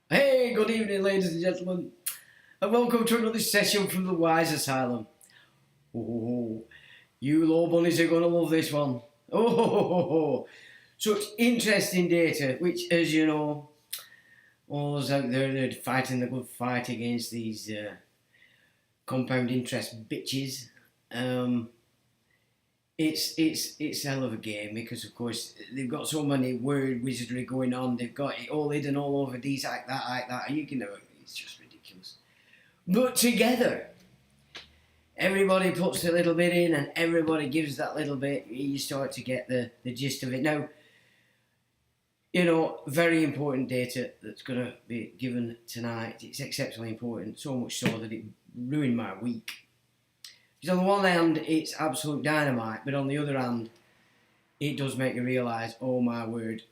Hey, good evening, ladies and gentlemen, and welcome to another session from the Wise Asylum. Oh, you law bunnies are going to love this one. Oh, such interesting data, which, as you know, all those out there that are fighting the good fight against these compound interest bitches. It's a hell of a game because, of course, they've got so many word wizardry going on. They've got it all hidden all over these, like that. And you can know it's just ridiculous. But together, everybody puts a little bit in, and everybody gives that little bit. You start to get the gist of it. Now, you know, very important data that's going to be given tonight. It's exceptionally important, so much so that it ruined my week. Because on the one hand, it's absolute dynamite, but on the other hand, it does make you realise, oh my word,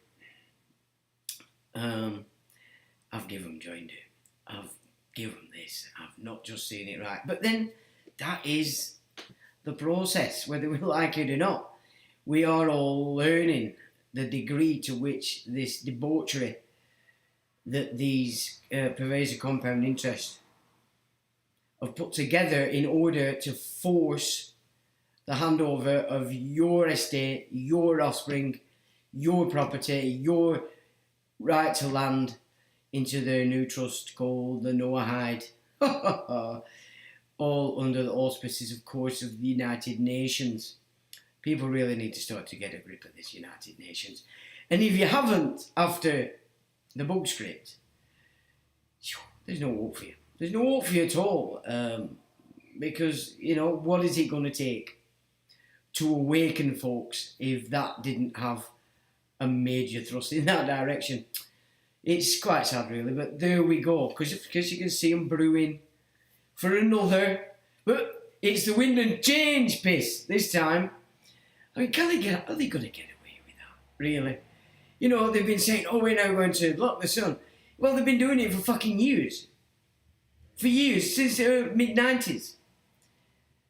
I've given joined it. I've given this. I've not just seen it right. But then, that is the process, whether we like it or not. We are all learning the degree to which this debauchery that these pervasive compound interest have put together in order to force the handover of your estate, your offspring, your property, your right to land into their new trust called the Noahide. All under the auspices, of course, of the United Nations. People really need to start to get a grip of this United Nations. And if you haven't, after the book script, there's no hope for you. There's no hope for you at all, because, you know, what is it going to take to awaken folks if that didn't have a major thrust in that direction? It's quite sad, really, but there we go, because you can see them brewing for another, but it's the wind and change piss this time. I mean, are they going to get away with that, really? You know, they've been saying, oh, we're now going to lock the sun. Well, they've been doing it for fucking years. For years, since the mid-90s.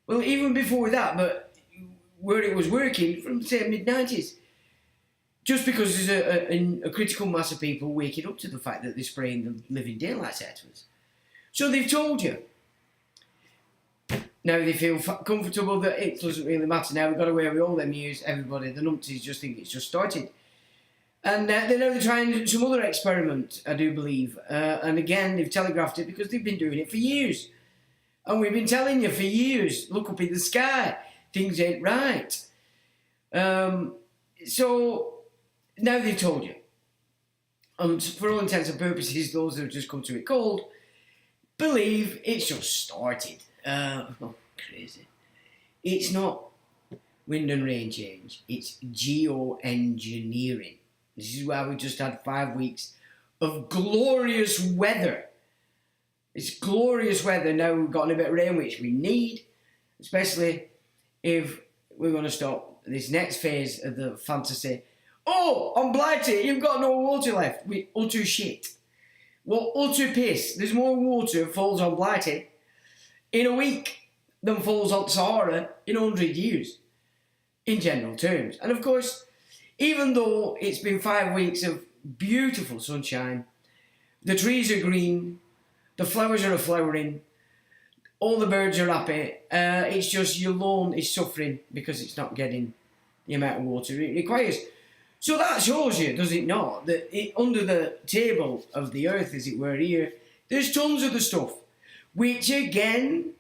Well, even before that, but where it was working, from, say, mid-90s. Just because there's a critical mass of people waking up to the fact that they're spraying the living daylights out of us. So they've told you. Now they feel comfortable that it doesn't really matter now. We've got away with all them years. Everybody, the numpties just think it's just started. And they're trying some other experiment, I do believe. And again, they've telegraphed it because they've been doing it for years. And we've been telling you for years, look up in the sky, things ain't right. So now they've told you. And for all intents and purposes, those that have just come to it cold, believe it's just started. Crazy. It's not wind and rain change, it's geoengineering. This is why we just had 5 weeks of glorious weather. It's glorious weather. Now we've gotten a bit of rain, which we need, especially if we're going to stop this next phase of the fantasy. Oh, on Blighty, you've got no water left. We utter shit. Well, utter piss. There's more water falls on Blighty in a week than falls on Sahara in 100 years, in general terms. And of course, even though it's been 5 weeks of beautiful sunshine, the trees are green, the flowers are flowering, all the birds are happy, it's just your lawn is suffering because it's not getting the amount of water it requires. So that shows you, does it not, that under the table of the earth, as it were, here, there's tons of the stuff, which again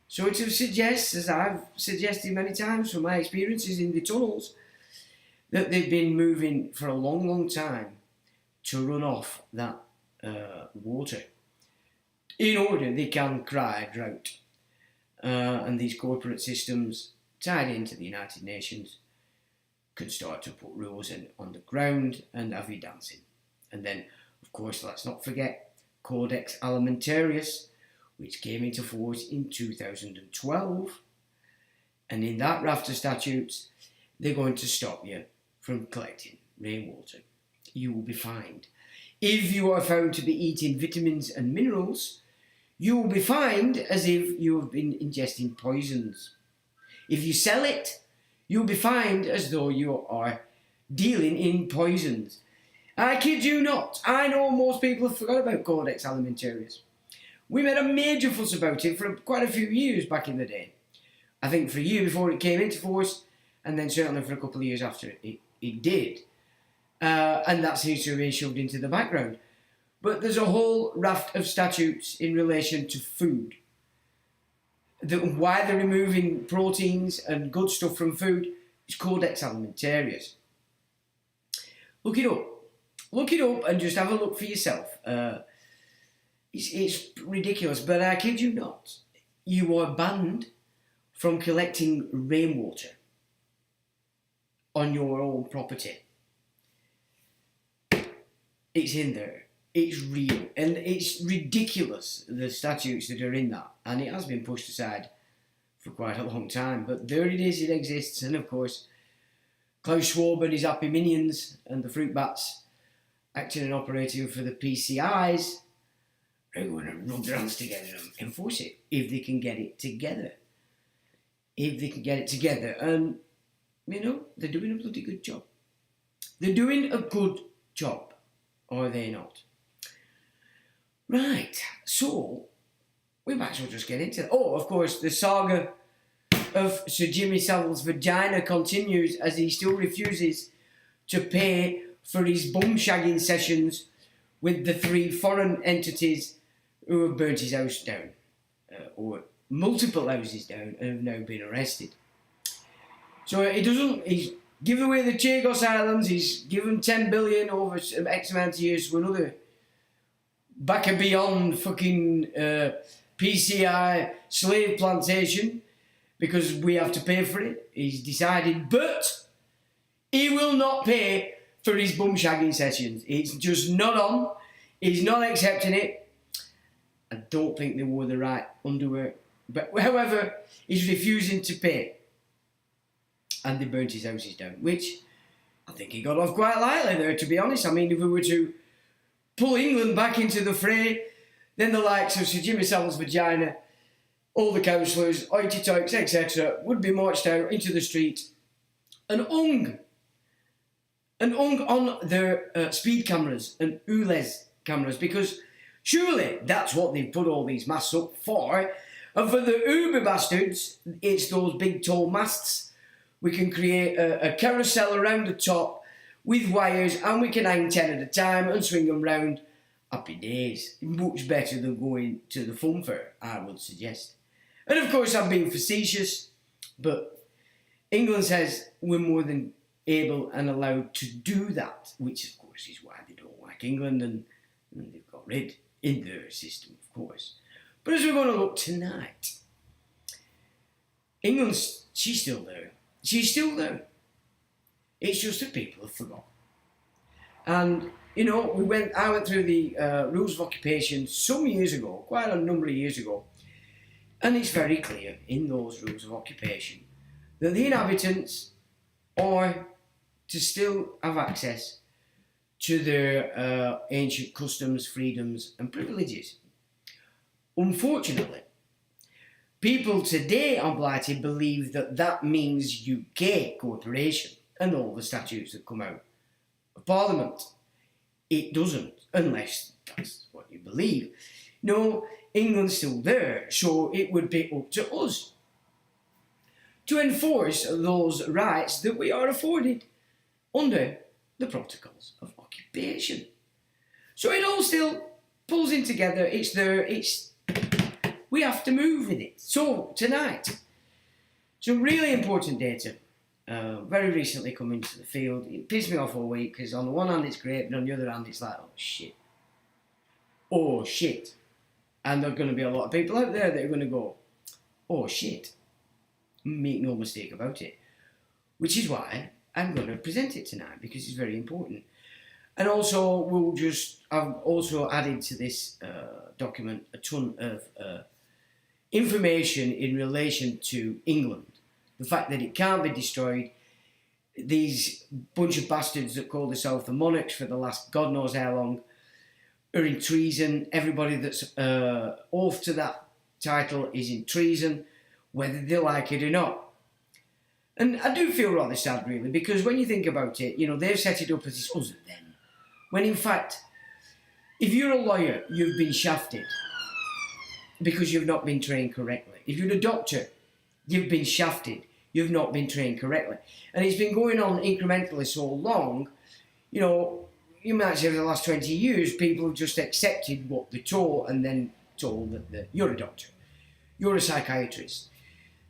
sort of suggests, as I've suggested many times from my experiences in the tunnels, that they've been moving for a long, long time to run off that water in order they can cry drought. And these corporate systems tied into the United Nations can start to put rules in on the ground and have you dancing. And then, of course, let's not forget Codex Alimentarius, which came into force in 2012. And in that raft of statutes, they're going to stop you from collecting rainwater. You will be fined. If you are found to be eating vitamins and minerals, you will be fined as if you have been ingesting poisons. If you sell it, you'll be fined as though you are dealing in poisons. I kid you not. I know most people have forgot about Codex Alimentarius. We made a major fuss about it for quite a few years back in the day. I think for a year before it came into force, and then certainly for a couple of years after it did. And that seems to have been shoved into the background. But there's a whole raft of statutes in relation to food. Why they're removing proteins and good stuff from food is Codex Alimentarius. Look it up. Look it up and just have a look for yourself. It's ridiculous, but I kid you not. You are banned from collecting rainwater on your own property. It's in there. It's real. And it's ridiculous, the statutes that are in that. And it has been pushed aside for quite a long time. But there it is, it exists. And of course, Klaus Schwab and his happy minions and the fruit bats acting and operating for the PCIs are going to rub their hands together and enforce it if they can get it together. If they can get it together. And, you know, they're doing a bloody good job. They're doing a good job. Or are they not? Right, so we might as well just get into it. Oh, of course, the saga of Sir Jimmy Savile's vagina continues as he still refuses to pay for his bum shagging sessions with the 3 foreign entities who have burnt his house down, or multiple houses down, and have now been arrested. So he's given away the Chagos Islands, he's given 10 billion over X amount of years to another back and beyond fucking PCI slave plantation because we have to pay for it. He's decided, but he will not pay for his bum shagging sessions. It's just not on. He's not accepting it. I don't think they wore the right underwear. But however, he's refusing to pay. And they burnt his houses down, which I think he got off quite lightly there, to be honest. I mean, if we were to pull England back into the fray, then the likes of Sir Jimmy Savile's vagina, all the councillors, hoity toiks, etc., would be marched out into the street and hung on their speed cameras and ULEZ cameras, because surely that's what they've put all these masts up for. And for the Uber bastards, it's those big tall masts. We can create a carousel around the top with wires, and we can hang 10 at a time and swing them round. Happy days. Much better than going to the fun fair, I would suggest. And of course, I'm being facetious, but England says we're more than able and allowed to do that, which of course is why they don't like England, and they've got rid in their system, of course. But as we're going to look tonight, England's, she's still there. She's still there. It's just that people have forgotten. And, you know, I went through the rules of occupation some years ago, quite a number of years ago, and it's very clear in those rules of occupation that the inhabitants are to still have access to their ancient customs, freedoms and privileges. Unfortunately, people today on Blighty believe that that means UK corporation and all the statutes that come out of Parliament. It doesn't, unless that's what you believe. No, England's still there, so it would be up to us to enforce those rights that we are afforded under the protocols of occupation. So it all still pulls in together. It's there. We have to move with it. So tonight, some really important data very recently come into the field. It pissed me off all week because on the one hand it's great, but on the other hand it's like, oh shit. Oh shit. And there are going to be a lot of people out there that are going to go, oh shit. Make no mistake about it. Which is why I'm going to present it tonight, because it's very important. And also, I've also added to this document a ton of information in relation to England. The fact that it can't be destroyed. These bunch of bastards that call themselves the monarchs for the last God knows how long are in treason. Everybody that's oath to that title is in treason, whether they like it or not. And I do feel rather sad, really, because when you think about it, they've set it up as this us and them. When in fact, if you're a lawyer, you've been shafted because you've not been trained correctly. If you're a doctor, you've been shafted. You've not been trained correctly. And it's been going on incrementally so long, you might say over the last 20 years, people have just accepted what they're taught and then told that you're a doctor, you're a psychiatrist.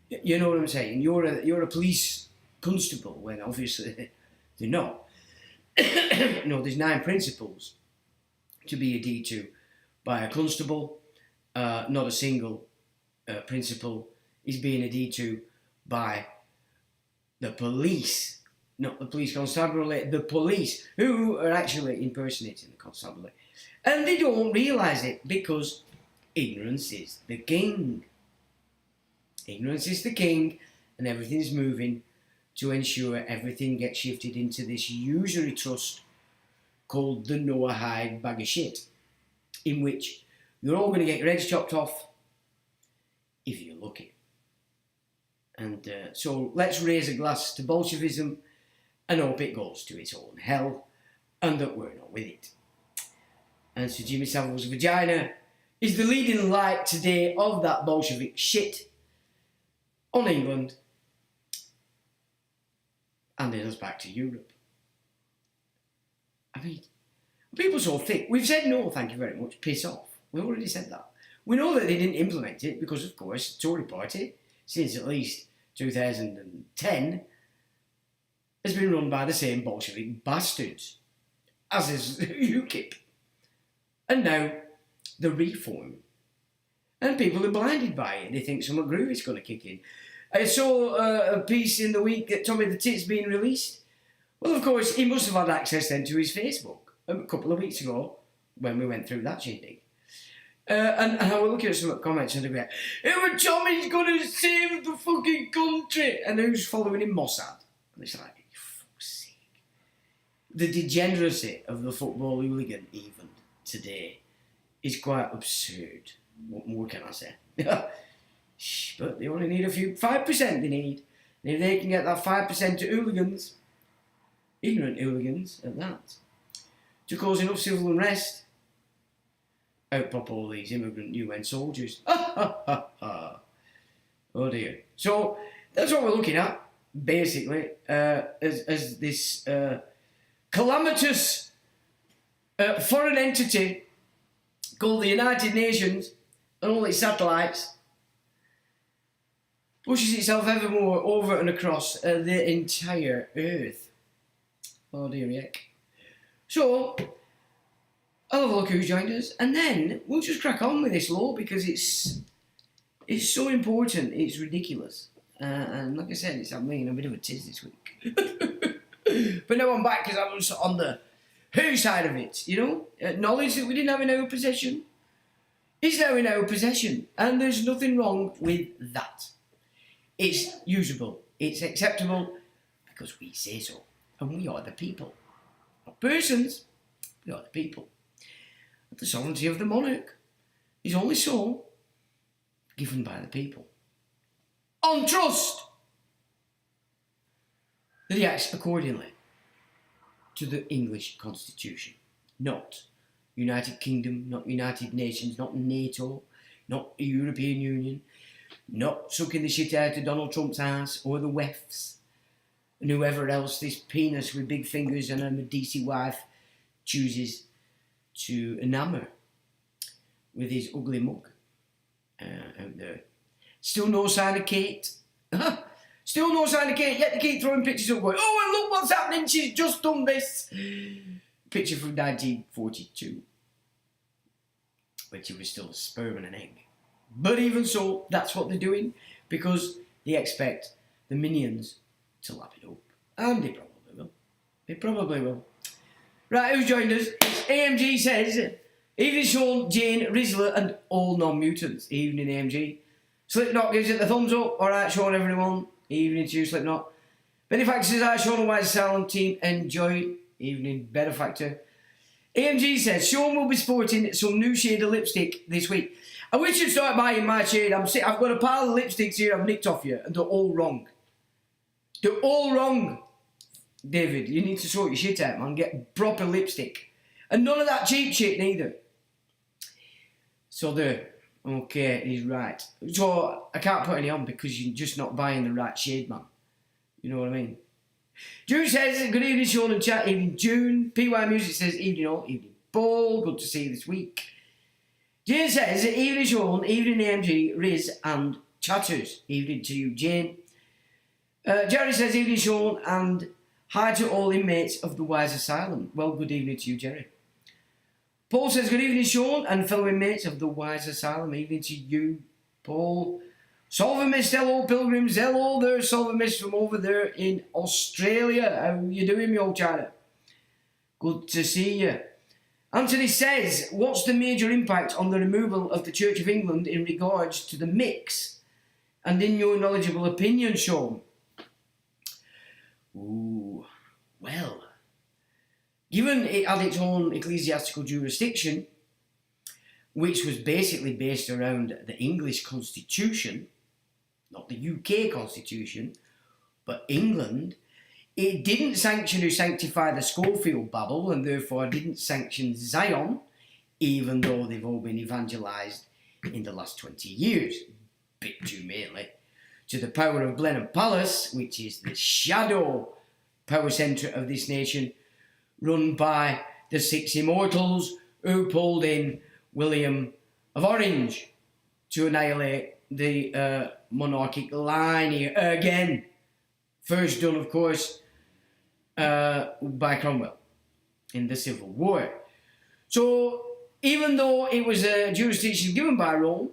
You know what I'm saying? You're a police constable, when obviously they're not. There's 9 principles to be a D2 by a constable. Not a single principle is being a D2 by the police. Not the police constabulary, the police, who are actually impersonating the constabulary. And they don't realise it because ignorance is the king. Ignorance is the king, and everything's moving to ensure everything gets shifted into this usury trust called the Noahide bag of shit, in which you're all going to get your heads chopped off if you're lucky. And so let's raise a glass to Bolshevism and hope it goes to its own hell and that we're not with it. And Sir Jimmy Savile's vagina is the leading light today of that Bolshevik shit on England and then us back to Europe. I mean, people are so thick. We've said no, thank you very much, piss off. We already said that. We know that they didn't implement it because, of course, the Tory party, since at least 2010, has been run by the same Bolshevik bastards as is UKIP. And now, the reform. And people are blinded by it. They think some groove is going to kick in. I saw a piece in the week that Tommy the Tit's being released. Well, of course, he must have had access then to his Facebook a couple of weeks ago when we went through that shindig. And I was looking at some comments and they go, Tommy's going to save the fucking country. And who's following him? Mossad. And it's like, fuck's sake. The degeneracy of the football hooligan, even today, is quite absurd. What more can I say? But they only need 5% they need. And if they can get that 5% to hooligans, ignorant hooligans at that, to cause enough civil unrest, out pop all these immigrant UN soldiers. Oh dear. So that's what we're looking at, basically, as this calamitous foreign entity called the United Nations and all its satellites pushes itself ever more over and across the entire earth. Oh dear heck. So, I'll have a look who's joined us, and then we'll just crack on with this law because it's so important, it's ridiculous. And like I said, it's I'm making a bit of a tiz this week. But now I'm back because I was on the who side of it, knowledge that we didn't have in our possession is now in our possession, and there's nothing wrong with that. It's usable, it's acceptable, because we say so, and we are the people. Not persons, we are the people. The sovereignty of the monarch is only so given by the people. On trust that he acts accordingly to the English Constitution, not United Kingdom, not United Nations, not NATO, not the European Union, not sucking the shit out of Donald Trump's ass or the WEFs and whoever else this penis with big fingers and a Medici wife chooses to enamour with his ugly mug out there. Still no sign of Kate. Still no sign of Kate, yet they keep throwing pictures up going, oh, well, look what's happening, she's just done this. Picture from 1942, when she was still a sperm and an egg. But even so, that's what they're doing, because they expect the minions to lap it up. And they probably will. They probably will. Right, who's joined us? AMG says, evening Sean, Jane, Rizzler, and all non-mutants. Evening AMG. Slipknot gives it the thumbs up. Alright, Sean, everyone. Evening to you, Slipknot. Benefactor says, Sean and White Asylum team, enjoy. Evening, Benefactor. AMG says, Sean will be sporting some new shade of lipstick this week. I wish you'd start buying my shade. I've got a pile of lipsticks here I've nicked off you, and they're all wrong. They're all wrong. David, you need to sort your shit out, man. Get proper lipstick. And none of that cheap shit, neither. So there. Okay, he's right. So I can't put any on because you're just not buying the right shade, man. You know what I mean? June says, good evening, Sean and chat. Evening, June. PY Music says, evening all. Evening, Paul. Good to see you this week. Jane says, evening, Sean. Evening, AMG, Riz, and chatters. Evening to you, Jane. Jerry says, evening, Sean, and hi to all inmates of the Wise Asylum. Well, good evening to you, Jerry. Paul says, good evening, Sean, and fellow inmates of the Wise Asylum. Evening to you, Paul. Solver Mist, hello, pilgrims. Hello there, Solver Mist from over there in Australia. How you doing, me old China? Good to see you. Anthony says, what's the major impact on the removal of the Church of England in regards to the mix? And in your knowledgeable opinion, Sean? Ooh, well, given it had its own ecclesiastical jurisdiction, which was basically based around the English constitution, not the UK constitution, but England, it didn't sanction or sanctify the Schofield Babel, and therefore didn't sanction Zion, even though they've all been evangelised in the last 20 years, bit too mainly, to the power of Blenheim Palace, which is the shadow power centre of this nation, run by the six immortals who pulled in William of Orange to annihilate the monarchic line here again. First done, of course, by Cromwell in the Civil War. So, even though it was a jurisdiction given by Rome,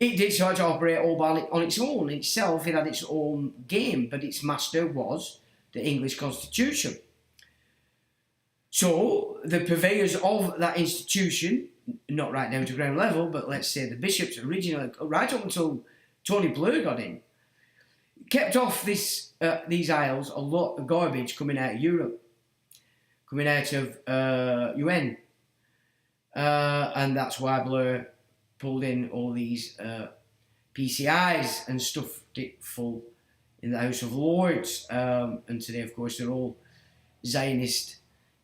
it did start to operate all on its own. Itself, it had its own game, but its master was the English Constitution. So, the purveyors of that institution, not right down to ground level, but let's say the bishops originally, right up until Tony Blair got in, kept off these isles a lot of garbage coming out of Europe, coming out of UN. And that's why Blair pulled in all these PCIs and stuffed it full in the House of Lords. And today, of course, they're all Zionist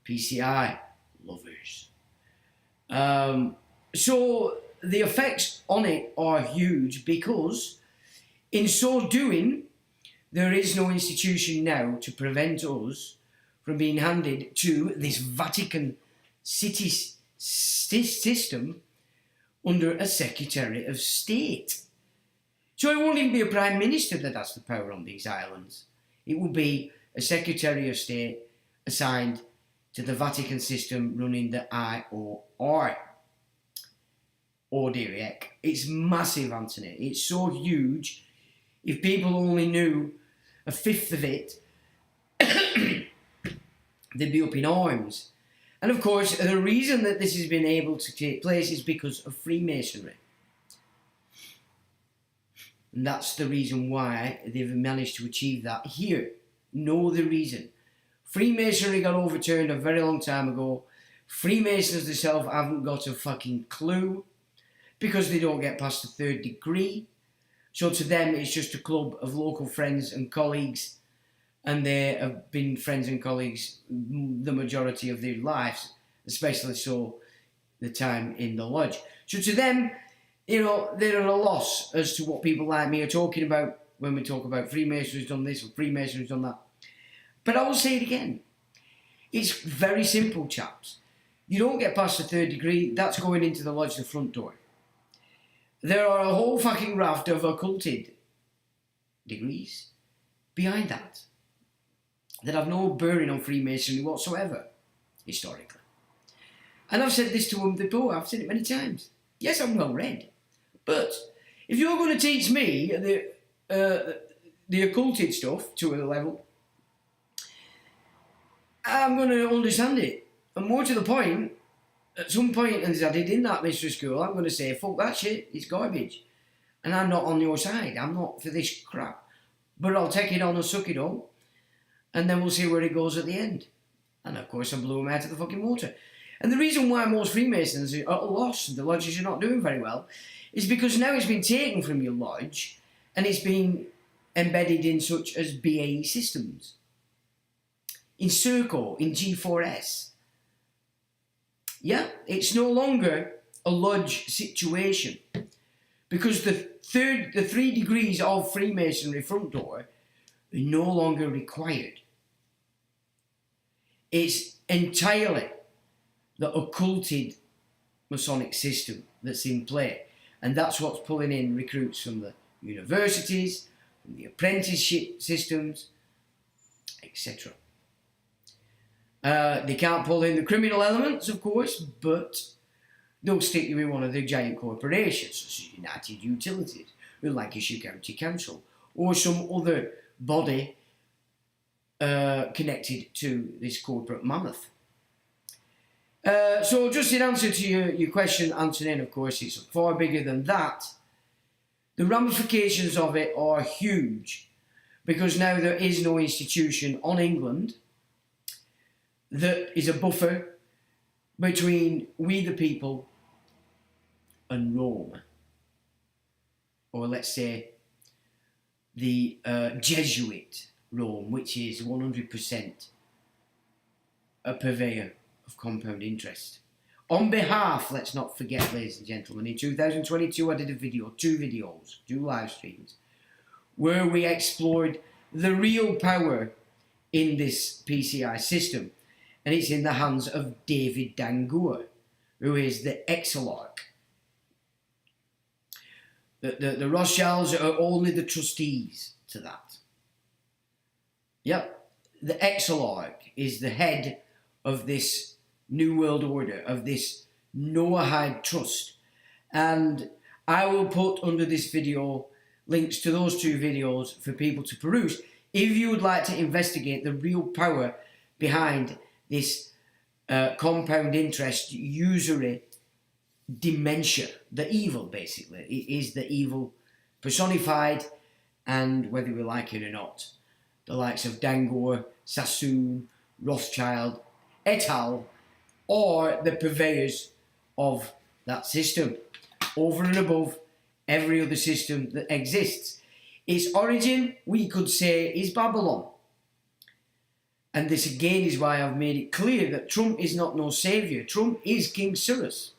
PCI lovers. So the effects on it are huge because in so doing, there is no institution now to prevent us from being handed to this Vatican City system under a Secretary of State. So it won't even be a Prime Minister that has the power on these islands. It will be a Secretary of State assigned to the Vatican system running the IOR. Oh dear heck. It's massive, Anthony. It's so huge. If people only knew a fifth of it, they'd be up in arms. And of course, the reason that this has been able to take place is because of Freemasonry. And that's the reason why they've managed to achieve that here. No other reason. Freemasonry got overturned a very long time ago. Freemasons themselves haven't got a fucking clue because they don't get past the third degree. So to them, it's just a club of local friends and colleagues, and they have been friends and colleagues the majority of their lives, especially so the time in the lodge. So to them, you know, they're at a loss as to what people like me are talking about when we talk about Freemasonry's done this or Freemasonry's done that. But I will say it again. It's very simple, chaps. You don't get past the 3rd degree, that's going into the lodge, the front door. There are a whole fucking raft of occulted degrees behind that have no bearing on Freemasonry whatsoever, historically. And I've said this to them before, I've said it many times. Yes, I'm well read, but if you're going to teach me the occulted stuff to a level, I'm going to understand it. And more to the point, at some point, as I did in that mystery school, I'm going to say, fuck that shit, it's garbage. And I'm not on your side, I'm not for this crap. But I'll take it on and suck it all, and then we'll see where it goes at the end. And of course, I blew them out of the fucking water. And the reason why most Freemasons are at a loss, the lodges are not doing very well, is because now it's been taken from your lodge and it's been embedded in such as BAE systems, in Serco, in G4S. Yeah, it's no longer a lodge situation because the 3 degrees of Freemasonry front door are no longer required. It's entirely the occulted Masonic system that's in play, and that's what's pulling in recruits from the universities, from the apprenticeship systems, etc. They can't pull in the criminal elements, of course, but they'll stick you with one of the giant corporations, such as United Utilities, or Lancashire County Council, or some other body connected to this corporate mammoth. So just in answer to your question, Antonin, of course, it's far bigger than that. The ramifications of it are huge, because now there is no institution on England that is a buffer between we the people and Rome, or let's say the Jesuit Rome, which is 100% a purveyor of compound interest. On behalf, let's not forget, ladies and gentlemen, in 2022 I did a video, 2 videos, 2 live streams, where we explored the real power in this PCI system, and it's in the hands of David Dangour, who is the Exarch. The Rothschilds are only the trustees to that. Yep, the Exarch is the head of this New World Order, of this Noahide Trust. And I will put under this video links to those 2 videos for people to peruse if you would like to investigate the real power behind this compound interest, usury, dementia, the evil basically. It is the evil personified, and whether we like it or not, the likes of Dangour, Sassoon, Rothschild, et al. Are the purveyors of that system, over and above every other system that exists. Its origin, we could say, is Babylon. And this again is why I've made it clear that Trump is not no saviour. Trump is King Cyrus,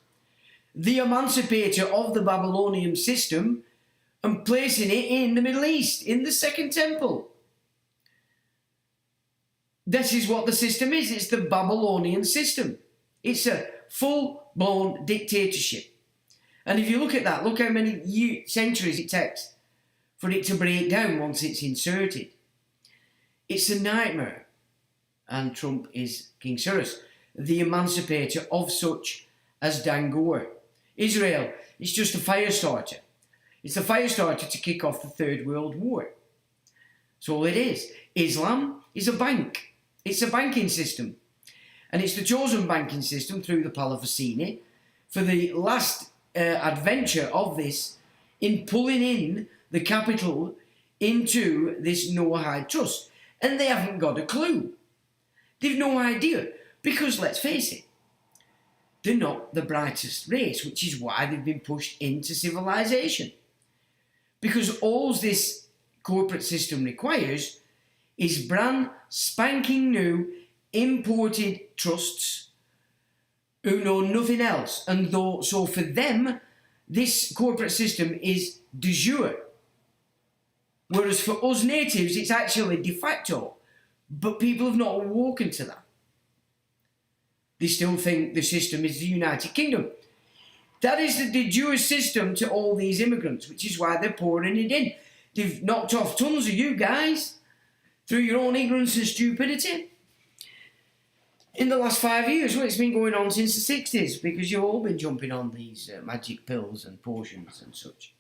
the emancipator of the Babylonian system, and placing it in the Middle East, in the Second Temple. This is what the system is. It's the Babylonian system. It's a full-blown dictatorship. And if you look at that, look how many centuries it takes for it to break down once it's inserted. It's a nightmare. And Trump is King Cyrus, the emancipator of such as Dangour. Israel is just a fire starter. It's a fire starter to kick off the Third World War. That's all it is. Islam is a bank. It's a banking system. And it's the chosen banking system through the Palavicini for the last adventure of this in pulling in the capital into this Noahide Trust. And they haven't got a clue. They've no idea. Because, let's face it, they're not the brightest race, which is why they've been pushed into civilization. Because all this corporate system requires is brand spanking new imported trusts who know nothing else. And so for them, this corporate system is de jure. Whereas for us natives, it's actually de facto. But people have not awoken to that. They still think the system is the United Kingdom. That is the de jure system to all these immigrants, which is why they're pouring it in. They've knocked off tons of you guys through your own ignorance and stupidity in the last 5 years. Well, it's been going on since the 60s, because you've all been jumping on these magic pills and potions and such,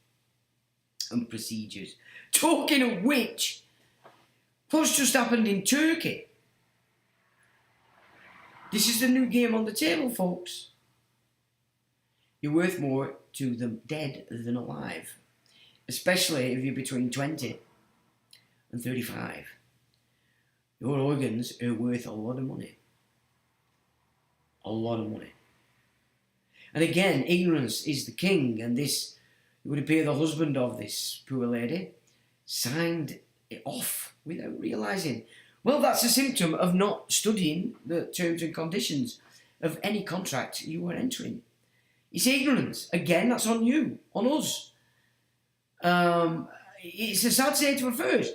and procedures. Talking of which, what's just happened in Turkey? This is the new game on the table, folks. You're worth more to the dead than alive, especially if you're between 20 and 35. Your organs are worth a lot of money. A lot of money. And again, ignorance is the king, and this, it would appear the husband of this poor lady signed it off without realising. Well, that's a symptom of not studying the terms and conditions of any contract you are entering. It's ignorance. Again, that's on you, on us. It's a sad state of affairs.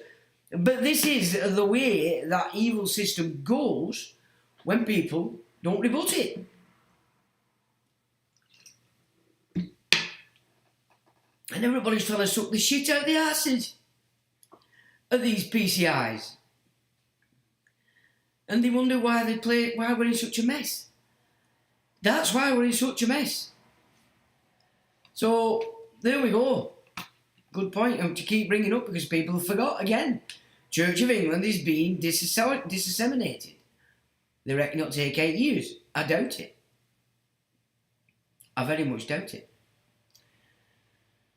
But this is the way that evil system goes when people don't rebut it. And everybody's trying to suck the shit out of the asses of these PCIs. And they wonder why we're in such a mess. That's why we're in such a mess. So, there we go. Good point to keep bringing up, because people have forgot again. Church of England is being disseminated. They reckon it'll take 8 years. I doubt it. I very much doubt it.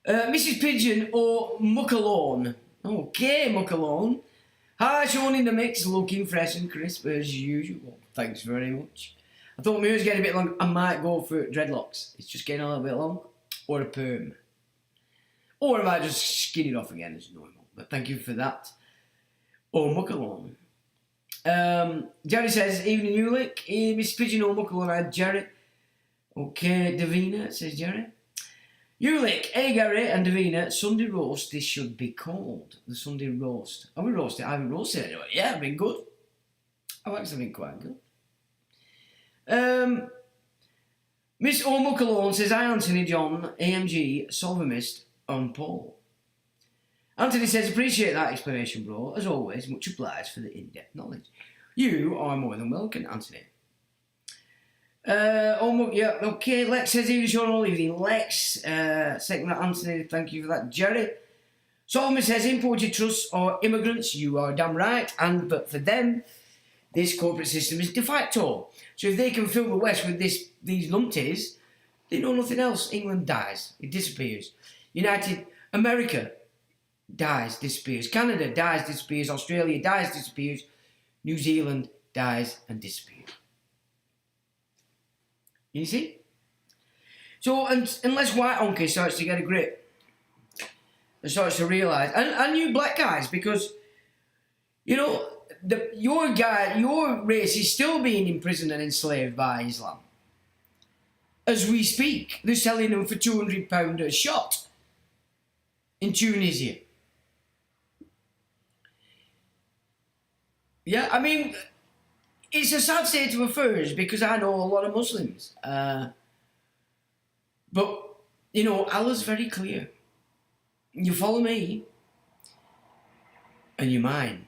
Mrs. Pigeon or Muckalone. Okay, Muckalone. Hi, Sean in the mix, looking fresh and crisp as usual. Thanks very much. I thought my hair was getting a bit long. I might go for dreadlocks. It's just getting a little bit long. Or a perm. Or I might just skin it off again as normal. But thank you for that. Or Muckalone. Jerry says, evening Ulick. Miss Pigeon or Muckalone, Jerry. Okay, Davina, says Jerry. Ulick, hey Gary and Davina, Sunday roast, this should be called. The Sunday roast. Are we roasting? I haven't roasted anyway. Yeah, I've been good. I've actually been quite good. Miss O'Muckalone says, hi Anthony, John, AMG, Solvamist, and Paul. Anthony says, appreciate that explanation, bro. As always, much obliged for the in-depth knowledge. You are more than welcome, Anthony. Yeah, okay. Lex says, evening, Sean, all evening. Lex, second that, Anthony, thank you for that. Jerry. Solomon says, imported trusts are immigrants. You are damn right. But for them, this corporate system is de facto. So if they can fill the West with these numpties, they know nothing else. England dies. It disappears. America dies, disappears. Canada dies, disappears. Australia dies, disappears. New Zealand dies and disappears. You see? So unless white Unky starts to get a grip and starts to realise, and you black guys, because, you know, your race is still being imprisoned and enslaved by Islam. As we speak, they're selling them for £200 a shot in Tunisia. Yeah, I mean, it's a sad state of affairs, because I know a lot of Muslims. But, you know, Allah's very clear. You follow me, and you're mine.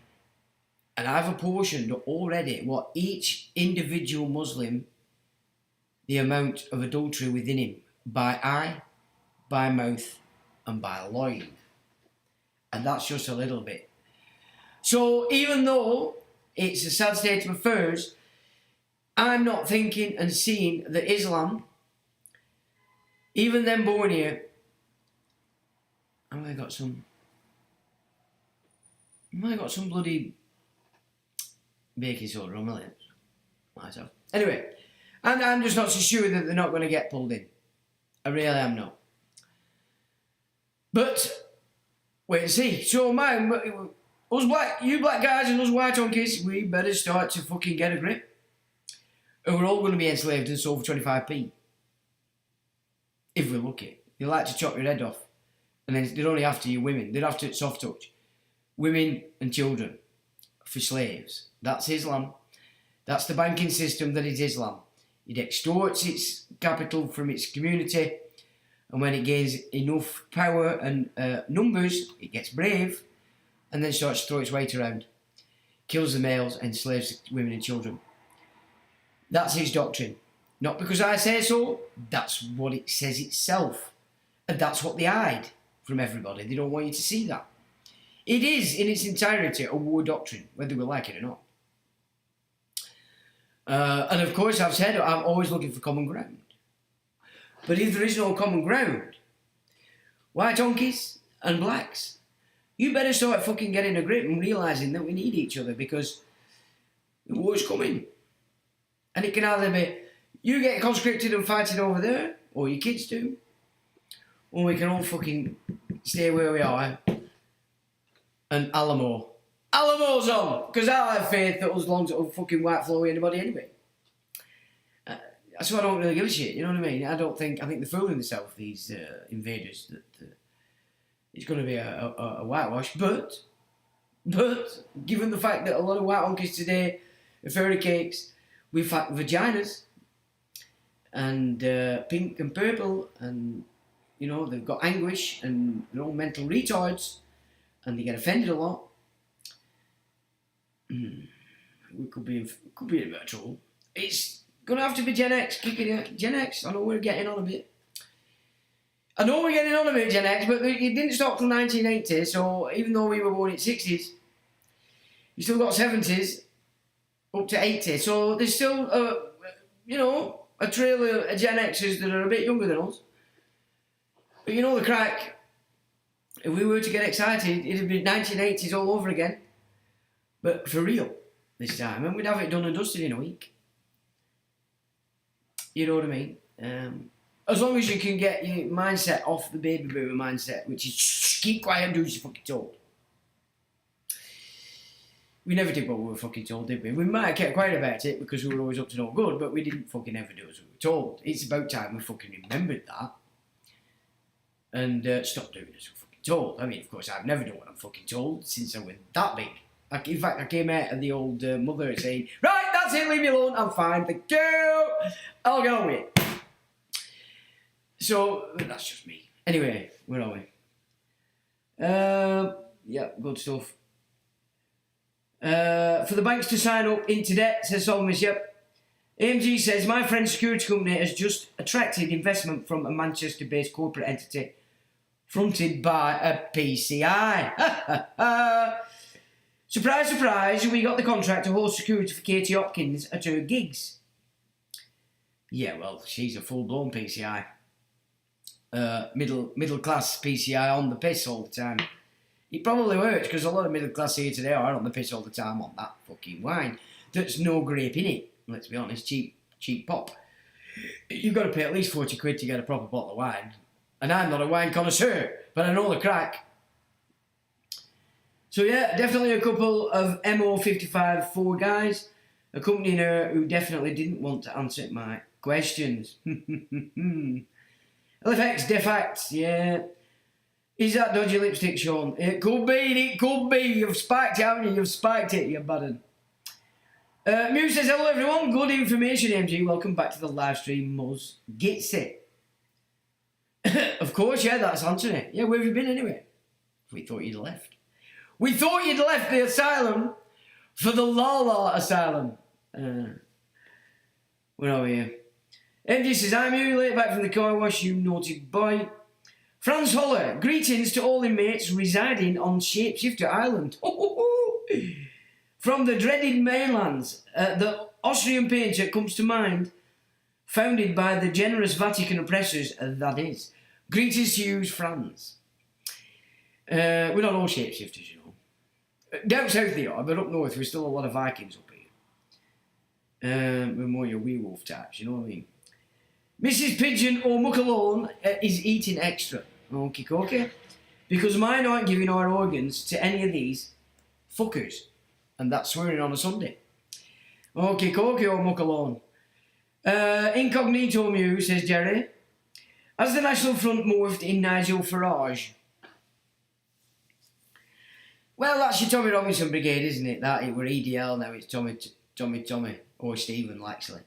And I've apportioned already what each individual Muslim, the amount of adultery within him, by eye, by mouth, and by loin. And that's just a little bit. So even though it's a sad state of affairs, I'm not thinking and seeing that Islam, even them born here, I might have got some bloody baking soda on my lips. Myself. Anyway, and I'm just not so sure that they're not going to get pulled in. I really am not. But wait and see. So you black guys and us white donkeys, we better start to fucking get a grip. And we're all going to be enslaved and sold for 25p. If we're lucky. They like to chop your head off. And then they're only after you women. They're after soft touch. Women and children for slaves. That's Islam. That's the banking system that is Islam. It extorts its capital from its community, and when it gains enough power and numbers, it gets brave, and then starts to throw its weight around. Kills the males, enslaves the women and children. That's his doctrine. Not because I say so, that's what it says itself. And that's what they hide from everybody. They don't want you to see that. It is, in its entirety, a war doctrine, whether we like it or not. And of course, I've said I'm always looking for common ground. But if there is no common ground, white honkies and blacks, you better start fucking getting a grip and realising that we need each other, because the war's coming. And it can either be you get conscripted and fighting over there, or your kids do, or we can all fucking stay where we are and Alamo's on, because I have faith that us longs will fucking white flow anybody anyway. That's why I don't really give a shit, you know what I mean? I think they're fooling themselves, these invaders, that it's going to be a whitewash, but given the fact that a lot of white honkies today are fairy cakes with vaginas and pink and purple, and you know they've got anguish and they're all mental retards and they get offended a lot, we could be in a bit of trouble. It's gonna have to be Gen X kicking it. Gen X, I know we're getting on a bit. Gen X, but it didn't stop till 1980, so even though we were born in 60s, you still got 70s up to 80, so there's still, a trail of Gen Xers that are a bit younger than us. But you know the crack, if we were to get excited, it'd be 1980s all over again, but for real this time, and we'd have it done and dusted in a week. You know what I mean? As long as you can get your mindset off the baby boomer mindset, which is shh, keep quiet and do as you're fucking told. We never did what we were fucking told, did we? We might have kept quiet about it because we were always up to no good, but we didn't fucking ever do as we were told. It's about time we fucking remembered that and stopped doing as we were fucking told. I mean, of course, I've never done what I'm fucking told since I went that big. In fact, I came out of the old mother saying, right, that's it, leave me alone, I'm fine, thank you, I'll get on with it. So, that's just me. Anyway, where are we? Yeah, good stuff. For the banks to sign up into debt, says Solomon, yep. AMG says, my friend's security company has just attracted investment from a Manchester-based corporate entity fronted by a PCI. Surprise, surprise, we got the contract to hold security for Katie Hopkins at her gigs. Yeah, well, she's a full-blown PCI. Middle-class PCI on the piss all the time. It probably works, because a lot of middle-class here today are on the piss all the time on that fucking wine. There's no grape in it, let's be honest, cheap pop. You've got to pay at least 40 quid to get a proper bottle of wine. And I'm not a wine connoisseur, but I know the crack. So yeah, definitely a couple of MO55 guys accompanying her who definitely didn't want to answer my questions. LFX Defact, yeah. Is that dodgy lipstick, Sean? It could be. You've spiked it, haven't you? You've spiked it, you bad un. Mew says, hello everyone, good information, MG. Welcome back to the live stream, Muzz gets it. Of course, yeah, that's Anthony. Yeah, where have you been anyway? We thought you'd left. We thought you'd left the asylum for the Lala asylum. Where are we here? MG says, I'm you, late back from the car wash, you naughty boy. Franz Holler, greetings to all inmates residing on Shapeshifter Island. From the dreaded mainlands, the Austrian painter comes to mind, founded by the generous Vatican oppressors, that is. Greetings to you, Franz. We're not all shapeshifters, you know. Down south they are, but up north we're still a lot of Vikings up here. We're more your werewolf types, you know what I mean? Mrs. Pigeon or Muckalone is eating extra. Okay. Because mine aren't giving our organs to any of these fuckers. And that's swearing on a Sunday. Okay, or Muckalone. Incognito Mew, says Jerry. Has the National Front morphed in Nigel Farage? Well, that's your Tommy Robinson brigade, isn't it? That it were EDL, now it's Tommy, or Stephen, actually.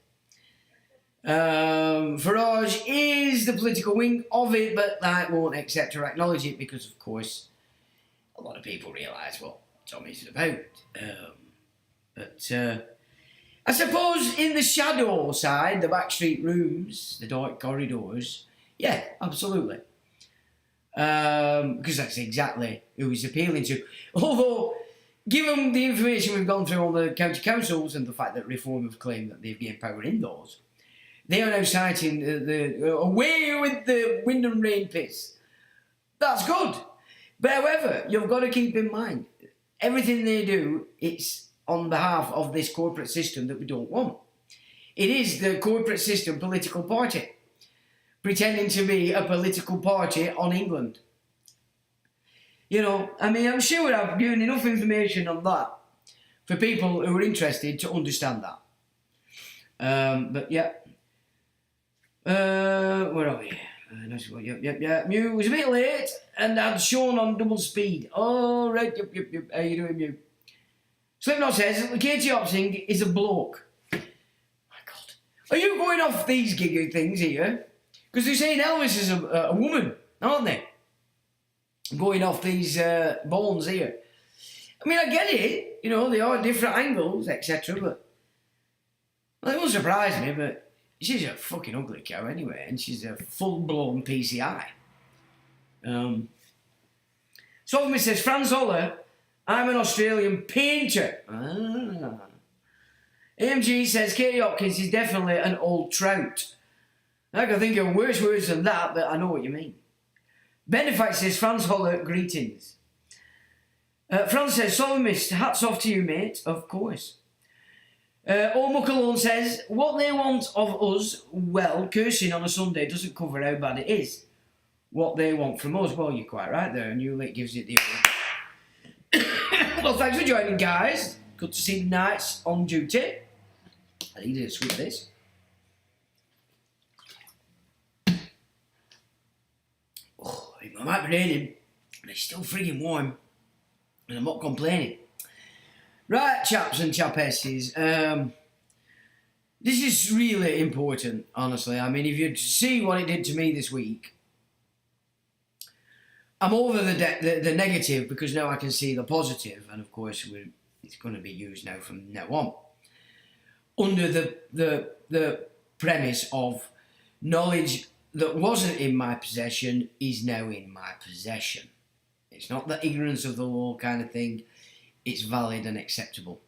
Farage is the political wing of it, but that won't accept or acknowledge it because, of course, a lot of people realise what Tommy's about. I suppose in the shadow side, the backstreet rooms, the dark corridors, yeah, absolutely. Because that's exactly who he's appealing to. Although, given the information we've gone through on the county councils and the fact that Reform have claimed that they've gained power indoors, they are now citing the away with the wind and rain piss. That's good. But however, you've got to keep in mind, everything they do, it's on behalf of this corporate system that we don't want. It is the corporate system political party, pretending to be a political party on England. You know, I mean, I'm sure I've given enough information on that for people who are interested to understand that. But yeah. Where are we? Yep. Mew was a bit late and had shown on double speed. Oh, right, yep. How you doing, Mew? Slipknot says, Katie Opsing is a bloke. My God. Are you going off these giggy things here? Because they're saying Elvis is a woman, aren't they? Going off these bones here. I mean, I get it. You know, they are different angles, etc. But well, it won't surprise me, but she's a fucking ugly cow anyway, and she's a full-blown PCI. Solomon says, Franz Holler, I'm an Australian painter. AMG says, Katie Hopkins is definitely an old trout. I can think of worse words than that, but I know what you mean. Benefact says, Franz Holler, greetings. Franz says, Solomist, hats off to you, mate. Of course. Muckalone says, what they want of us, well, cursing on a Sunday doesn't cover how bad it is. What they want from us, well, you're quite right there, and Newlake gives it the other. Well, thanks for joining, guys. Good to see the Knights on duty. I need to sweep this. Oh, it might be raining, but it's still frigging warm, and I'm not complaining. Right, chaps and chapesses, this is really important, honestly. I mean, if you see what it did to me this week, I'm over the negative because now I can see the positive, and of course it's going to be used now from now on. Under the premise of knowledge that wasn't in my possession is now in my possession. It's not the ignorance of the law kind of thing. It's valid and acceptable.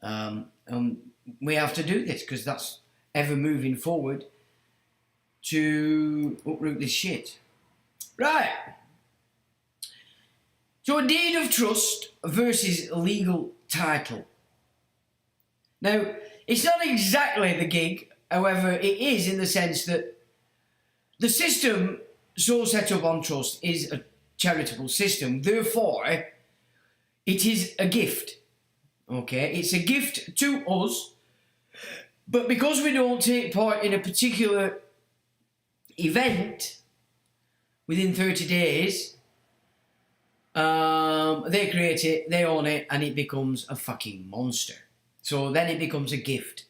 We have to do this because that's ever moving forward to uproot this shit. Right. So a deed of trust versus legal title. Now, it's not exactly the gig, however, it is in the sense that the system so set up on trust is a charitable system. Therefore, it is a gift. Okay, it's a gift to us, but because we don't take part in a particular event within 30 days, they create it, they own it, and it becomes a fucking monster. So then it becomes a gift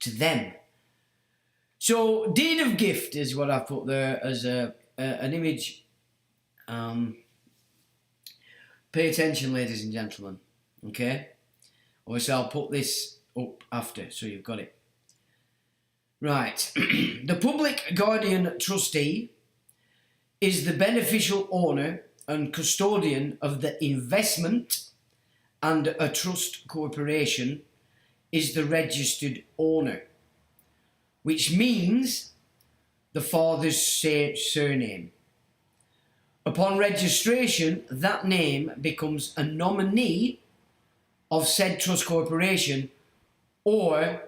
to them. So deed of gift is what I've put there as an image. Pay attention, ladies and gentlemen, okay? Or so I'll put this up after, so you've got it. Right. The public guardian trustee is the beneficial owner and custodian of the investment, and a trust corporation is the registered owner, which means the father's surname. Upon registration, that name becomes a nominee of said trust corporation or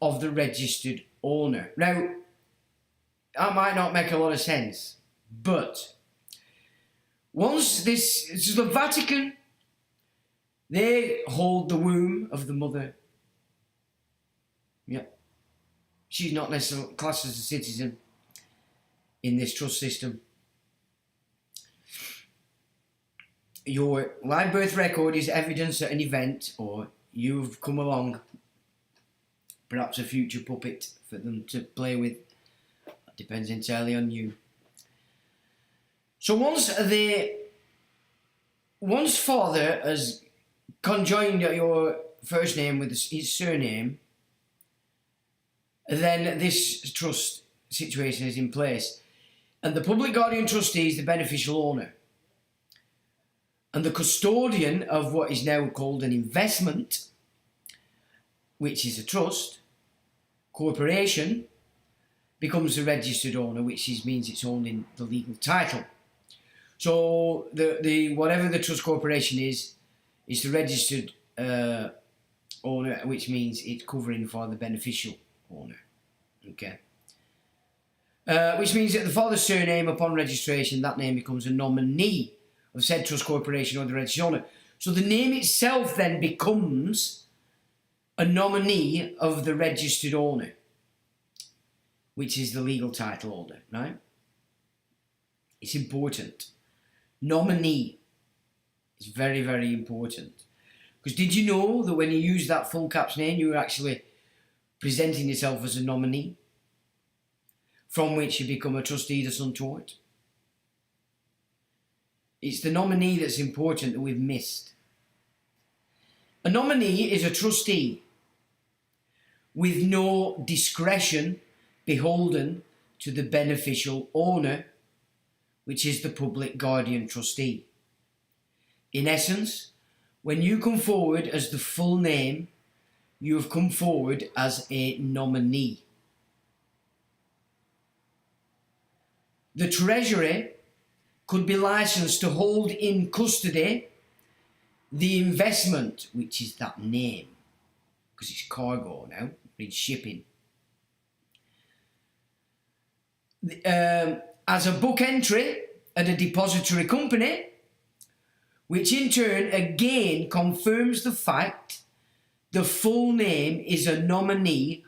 of the registered owner. Now, that might not make a lot of sense, but once this, it's the Vatican, they hold the womb of the mother. Yep. She's not necessarily classed as a citizen. in this trust system. Your live birth record is evidence at an event, or you've come along, perhaps a future puppet for them to play with. That depends entirely on you. So once father has conjoined your first name with his surname, then this trust situation is in place. And the public guardian trustee is the beneficial owner. And the custodian of what is now called an investment, which is a trust, corporation, becomes the registered owner, which means it's owned in the legal title. So the whatever the trust corporation is the registered owner, which means it's covering for the beneficial owner. Okay. Which means that the father's surname, upon registration, that name becomes a nominee of said trust corporation or the registered owner. So the name itself then becomes a nominee of the registered owner, which is the legal title holder, right? It's important. Nominee is very, very important. Because did you know that when you use that full caps name, you're actually presenting yourself as a nominee, from which you become a trustee thus untoward? It's the nominee that's important that we've missed. A nominee is a trustee with no discretion beholden to the beneficial owner, which is the public guardian trustee. In essence, when you come forward as the full name, you have come forward as a nominee. The Treasury could be licensed to hold in custody the investment, which is that name, because it's cargo now, it's shipping. As a book entry at a depository company, which in turn again confirms the fact the full name is a nominee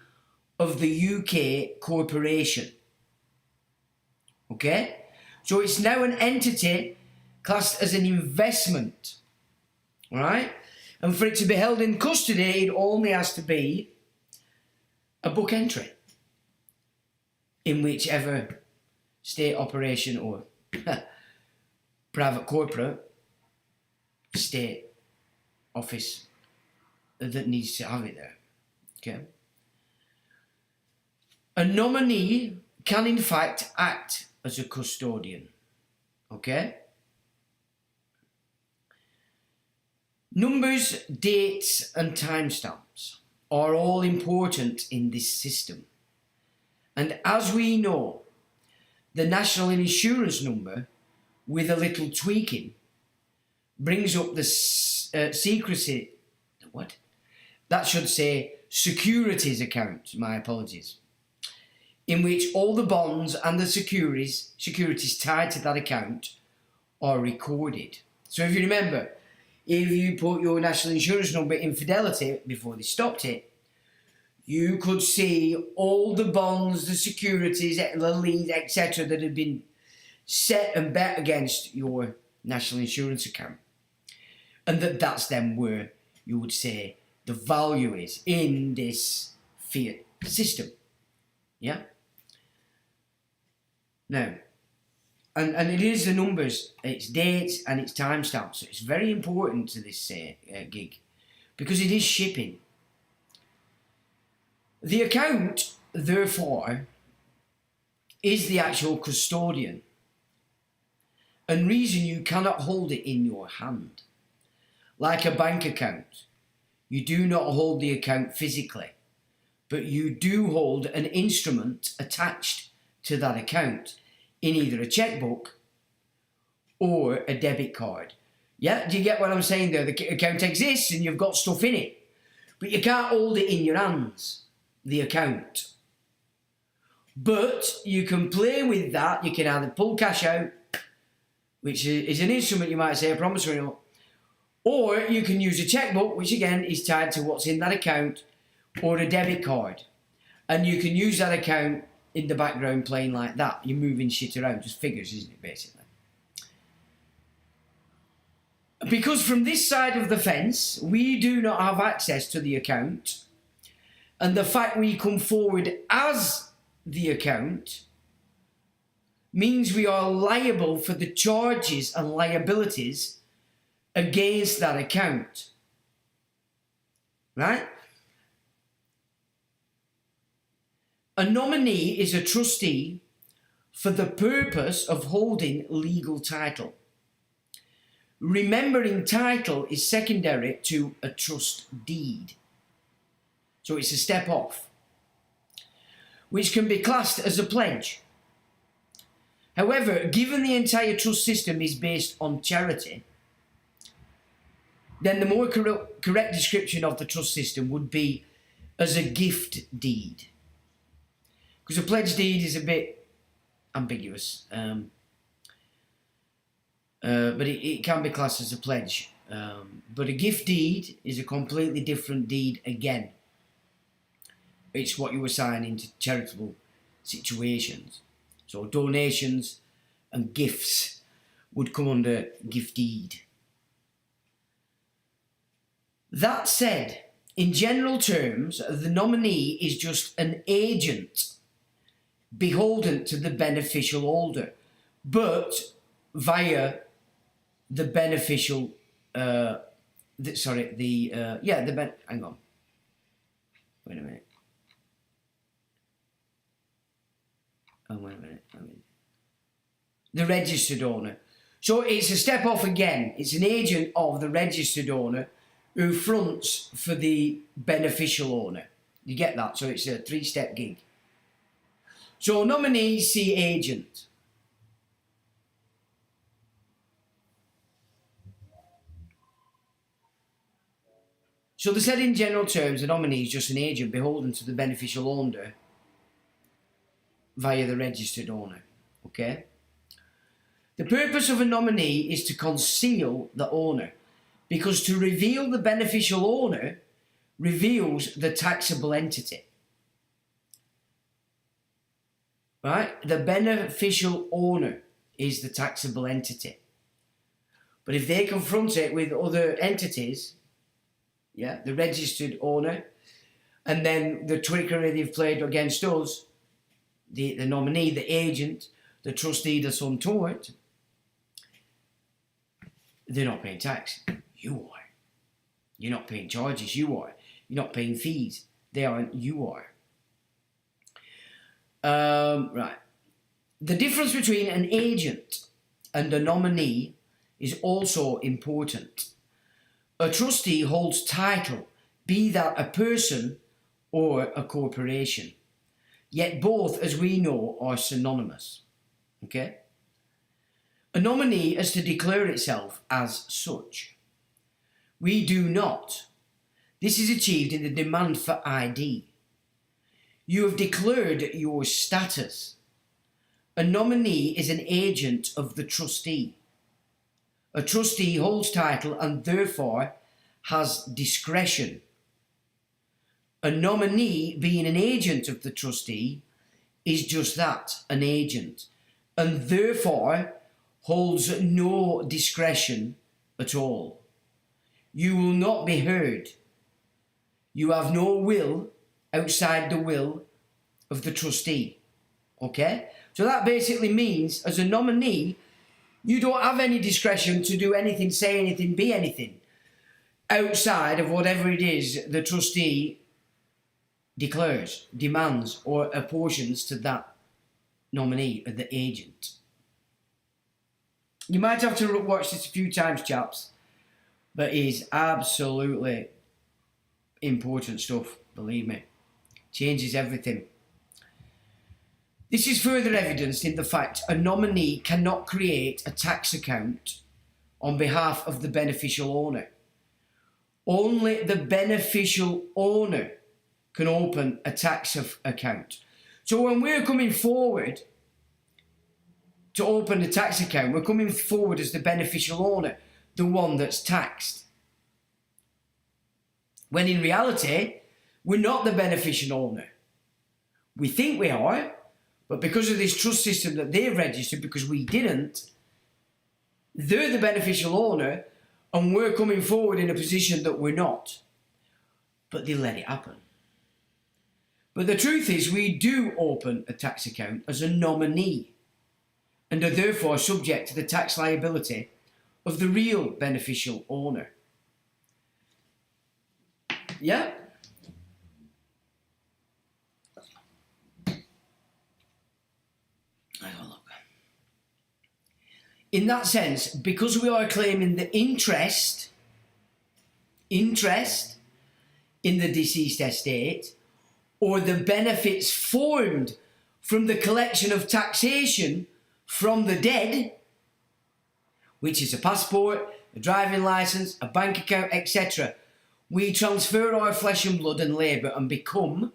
of the UK corporation. Okay? So it's now an entity classed as an investment. Alright? And for it to be held in custody, it only has to be a book entry in whichever state operation or private corporate state office that needs to have it there. Okay? A nominee can in fact act as a custodian. Okay? Numbers, dates and timestamps are all important in this system. And as we know, the national insurance number, with a little tweaking, brings up the secrecy, what? That should say securities account, my apologies, in which all the bonds and the securities tied to that account are recorded. So if you remember, if you put your national insurance number in Fidelity before they stopped it, you could see all the bonds, the securities, the liens, etc. that had been set and bet against your national insurance account. And that's then where you would say the value is in this fiat system. Yeah? Now, and it is the numbers, it's dates and it's timestamps. So it's very important to this gig because it is shipping. The account, therefore, is the actual custodian, and reason you cannot hold it in your hand. Like a bank account, you do not hold the account physically, but you do hold an instrument attached to that account in either a checkbook or a debit card. Yeah, do you get what I'm saying there? The account exists and you've got stuff in it, but you can't hold it in your hands, the account. But you can play with that. You can either pull cash out, which is an instrument, you might say, a promissory note, or you can use a checkbook, which again is tied to what's in that account, or a debit card. And you can use that account in the background playing like that. You're moving shit around, just figures, isn't it, basically? Because from this side of the fence, we do not have access to the account, and the fact we come forward as the account means we are liable for the charges and liabilities against that account. Right? A nominee is a trustee for the purpose of holding legal title. Remembering title is secondary to a trust deed. So it's a step off, which can be classed as a pledge. However, given the entire trust system is based on charity, then the more correct description of the trust system would be as a gift deed. Because a pledge deed is a bit ambiguous, but it can be classed as a pledge. But a gift deed is a completely different deed again. It's what you assign into charitable situations. So donations and gifts would come under gift deed. That said, in general terms, the nominee is just an agent beholden to the beneficial holder, but via the beneficial, hang on, wait a minute. The registered owner. So it's a step off again. It's an agent of the registered owner who fronts for the beneficial owner. You get that? So it's a three-step gig. So nominee, see agent. So they said in general terms, the nominee is just an agent beholden to the beneficial owner via the registered owner. Okay? The purpose of a nominee is to conceal the owner, because to reveal the beneficial owner reveals the taxable entity. Right? The beneficial owner is the taxable entity. But if they confront it with other entities, yeah, the registered owner, and then the trickery they've played against us, the nominee, the agent, the trustee that's untoward, they're not paying tax. You are. You're not paying charges. You are. You're not paying fees. They aren't. You are. Right. The difference between an agent and a nominee is also important. A trustee holds title, be that a person or a corporation. Yet both, as we know, are synonymous. Okay? A nominee has to declare itself as such. We do not. This is achieved in the demand for ID. You have declared your status. A nominee is an agent of the trustee. A trustee holds title and therefore has discretion. A nominee, being an agent of the trustee, is just that, an agent, and therefore holds no discretion at all. You will not be heard. You have no will outside the will of the trustee. Okay? So that basically means, as a nominee, you don't have any discretion to do anything, say anything, be anything outside of whatever it is the trustee declares, demands, or apportions to that nominee or the agent. You might have to watch this a few times, chaps, but it is absolutely important stuff, believe me. Changes everything. This is further evidenced in the fact a nominee cannot create a tax account on behalf of the beneficial owner. Only the beneficial owner can open a tax account. So when we're coming forward to open a tax account, we're coming forward as the beneficial owner, the one that's taxed. When in reality, we're not the beneficial owner. We think we are, But because of this trust system that they've registered, because we didn't, they're the beneficial owner and we're coming forward in a position that we're not. But they let it happen. But the truth is, we do open a tax account as a nominee and are therefore subject to the tax liability of the real beneficial owner. Yeah? In that sense, because we are claiming the interest in the deceased estate, or the benefits formed from the collection of taxation from the dead, which is a passport, a driving licence, a bank account, etc., we transfer our flesh and blood and labour and become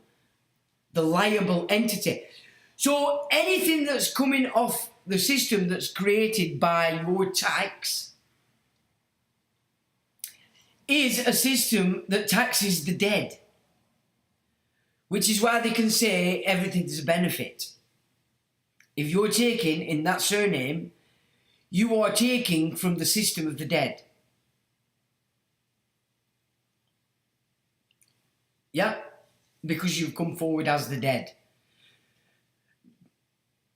the liable entity. So anything that's coming off the system that's created by your tax is a system that taxes the dead, which is why they can say everything's a benefit. If you're taking in that surname, you are taking from the system of the dead. Yeah, because you've come forward as the dead.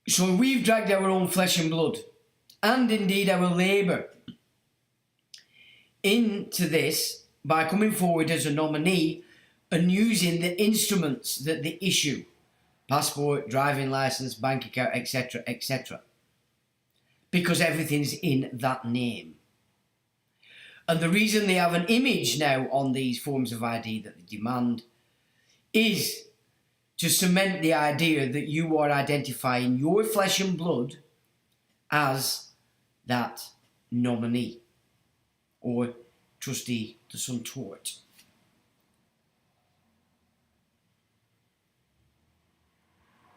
So we've dragged our own flesh and blood, and indeed our labour, into this by coming forward as a nominee and using the instruments that they issue, passport, driving licence, bank account, etc., etc. Because everything's in that name. And the reason they have an image now on these forms of ID that they demand is to cement the idea that you are identifying your flesh and blood as that nominee or trustee to some tort.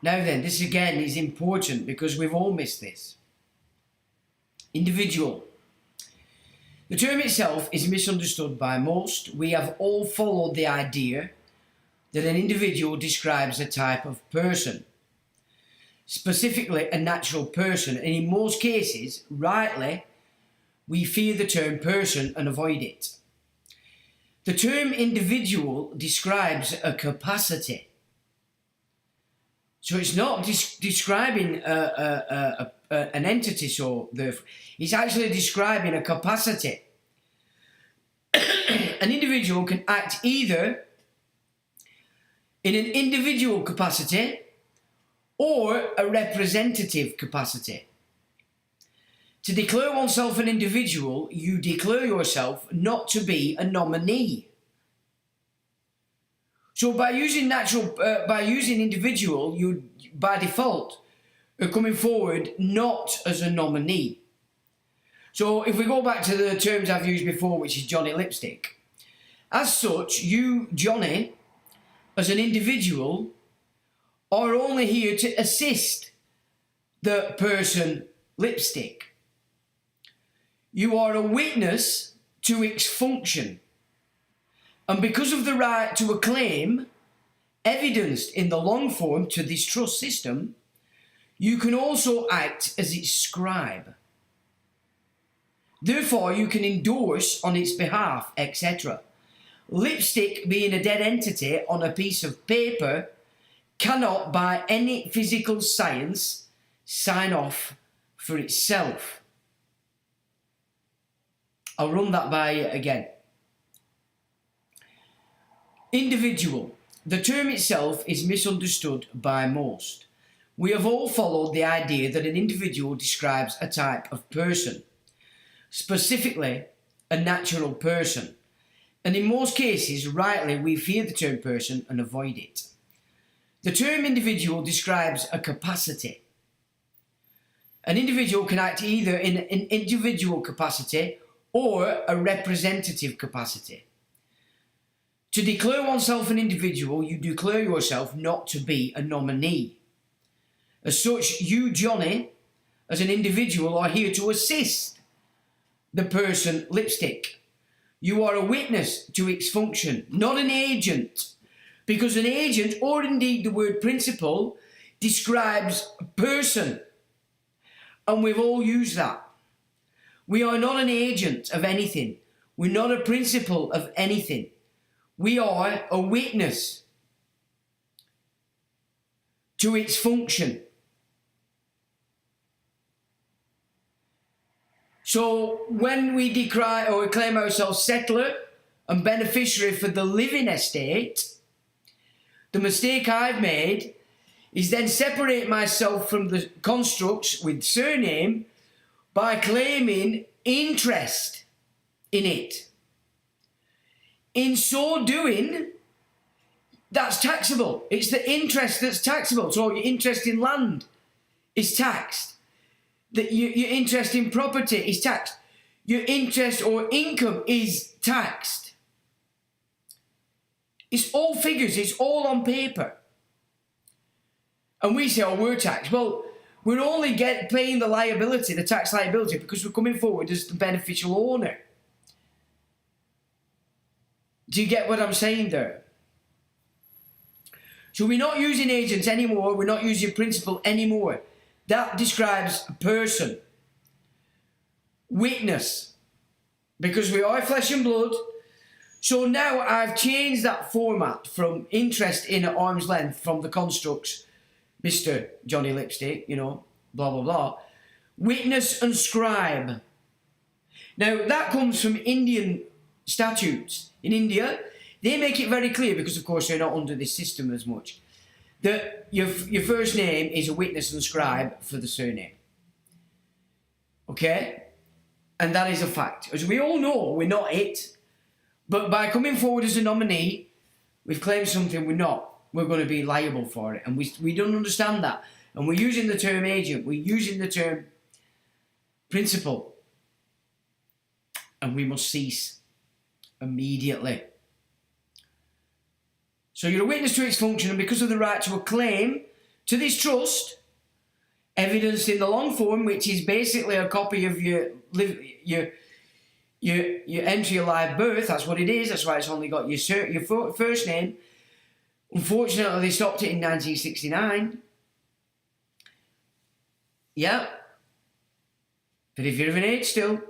Now then, this again is important because we've all missed this. Individual. The term itself is misunderstood by most. We have all followed the idea that an individual describes a type of person, specifically a natural person, and in most cases, rightly, we fear the term person and avoid it. The term individual describes a capacity. So it's not describing an entity, so it's actually describing a capacity. An individual can act either in an individual capacity or a representative capacity. To declare oneself an individual, you declare yourself not to be a nominee. So by using individual, you by default are coming forward not as a nominee. So if we go back to the terms I've used before, which is Johnny Lipstick, as such, you, Johnny, as an individual, are only here to assist the person Lipstick. You are a witness to its function. And because of the right to a claim, evidenced in the long form to this trust system, you can also act as its scribe. Therefore, you can endorse on its behalf, etc. Lipstick, being a dead entity on a piece of paper, cannot by any physical science sign off for itself. I'll run that by you again. Individual. The term itself is misunderstood by most. We have all followed the idea that an individual describes a type of person, specifically a natural person. And in most cases, rightly, we fear the term person and avoid it. The term individual describes a capacity. An individual can act either in an individual capacity or a representative capacity. To declare oneself an individual, you declare yourself not to be a nominee. As such, you, Johnny, as an individual, are here to assist the person Lipstick. You are a witness to its function, not an agent, because an agent, or indeed the word principal, describes a person. And we've all used that. We are not an agent of anything. We're not a principal of anything. We are a witness to its function. So when we decry or claim ourselves settler and beneficiary for the living estate, the mistake I've made is then separate myself from the constructs with surname by claiming interest in it. In so doing, that's taxable. It's the interest that's taxable. So your interest in land is taxed. Your interest in property is taxed. Your interest or income is taxed. It's all figures. It's all on paper. And we say, oh, we're taxed. Well, we're only paying the liability, the tax liability, because we're coming forward as the beneficial owner. Do you get what I'm saying there? So we're not using agents anymore. We're not using principal anymore. That describes a person. Witness. Because we are flesh and blood. So now I've changed that format from interest in at arm's length from the constructs, Mr. Johnny Lipstick, you know, blah, blah, blah. Witness and scribe. Now, that comes from Indian statutes. In India, they make it very clear, because, of course, they're not under this system as much, that your first name is a witness and scribe for the surname. Okay? And that is a fact. As we all know, we're not it. But by coming forward as a nominee, we've claimed something we're not. We're going to be liable for it. And we don't understand that. And we're using the term agent. We're using the term principal. And we must cease immediately. So you're a witness to its function, and because of the right to a claim to this trust, evidenced in the long form, which is basically a copy of your entry of live birth. That's what it is. That's why it's only got your first name. Unfortunately, they stopped it in 1969. Yeah. But if you're of an age still,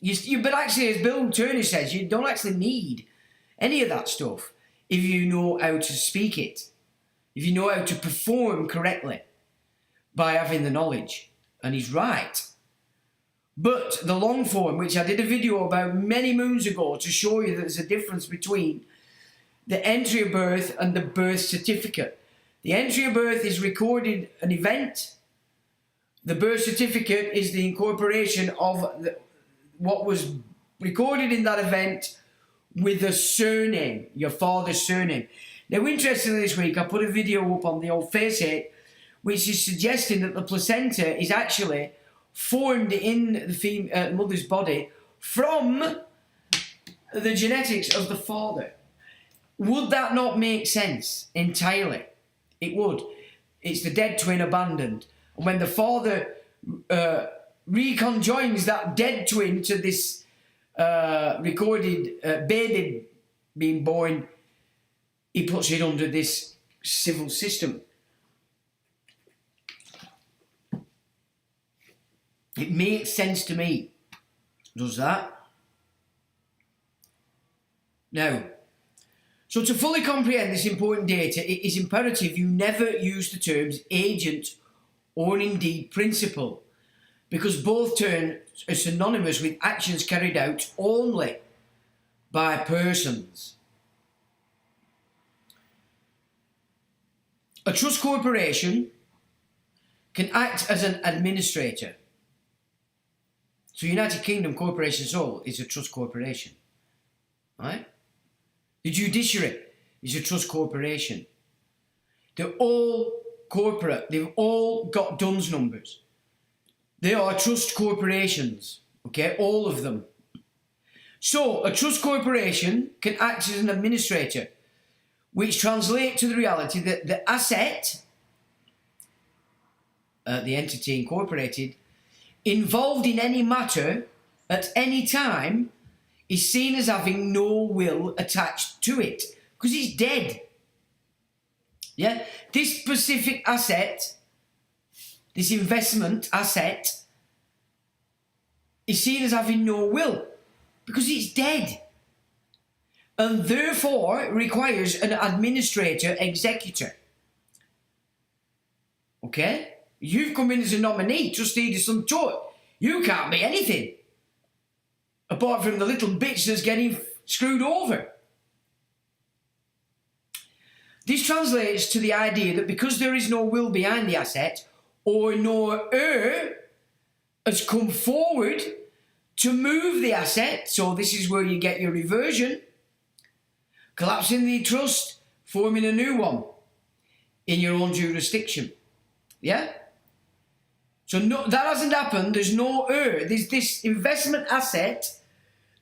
but actually, as Bill Turner says, you don't actually need any of that stuff if you know how to speak it, if you know how to perform correctly by having the knowledge. And he's right. But the long form, which I did a video about many moons ago to show you that there's a difference between the entry of birth and the birth certificate. The entry of birth is recorded an event. The birth certificate is the incorporation of what was recorded in that event with a surname, your father's surname. Now, interestingly, this week I put a video up on the old Face It, which is suggesting that the placenta is actually formed in the mother's body from the genetics of the father. Would that not make sense entirely? It would. It's the dead twin abandoned. And when the father reconjoins that dead twin to this recorded baby being born, he puts it under this civil system. It makes sense to me. Does that? Now, so to fully comprehend this important data, it is imperative you never use the terms agent or indeed principal, because both terms are synonymous with actions carried out only by persons. A trust corporation can act as an administrator. So United Kingdom Corporation Sole is a trust corporation, right? The judiciary is a trust corporation. They're all corporate. They've all got DUNS numbers. They are trust corporations, okay? All of them. So a trust corporation can act as an administrator, which translates to the reality that the asset, the entity incorporated, involved in any matter at any time is seen as having no will attached to it, because he's dead. Yeah? This specific asset, this investment asset, is seen as having no will because it's dead. And therefore it requires an administrator executor. Okay? You've come in as a nominee, trustee of some sort. You can't be anything apart from the little bitch that's getting screwed over. This translates to the idea that because there is no will behind the asset, or no heir has come forward to move the asset, so this is where you get your reversion, collapsing the trust, forming a new one in your own jurisdiction. Yeah? So no, that hasn't happened. There's no heir. There's this investment asset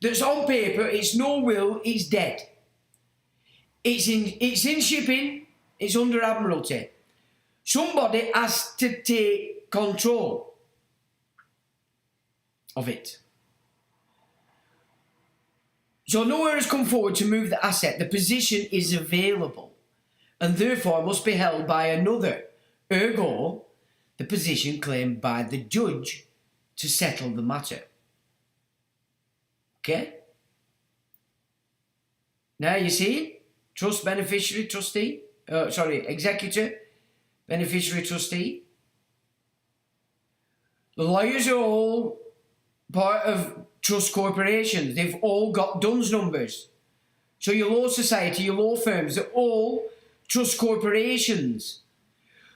that's on paper. It's no will. It's dead. It's in shipping. It's under Admiralty. Somebody has to take control of it. So no heir has come forward to move the asset. The position is available and therefore must be held by another. Ergo, the position claimed by the judge to settle the matter. Okay? Now you see, trust, beneficiary, trustee, executor, beneficiary, trustee. The lawyers are all part of trust corporations. They've all got DUNS numbers. So your law society, your law firms, they're all trust corporations.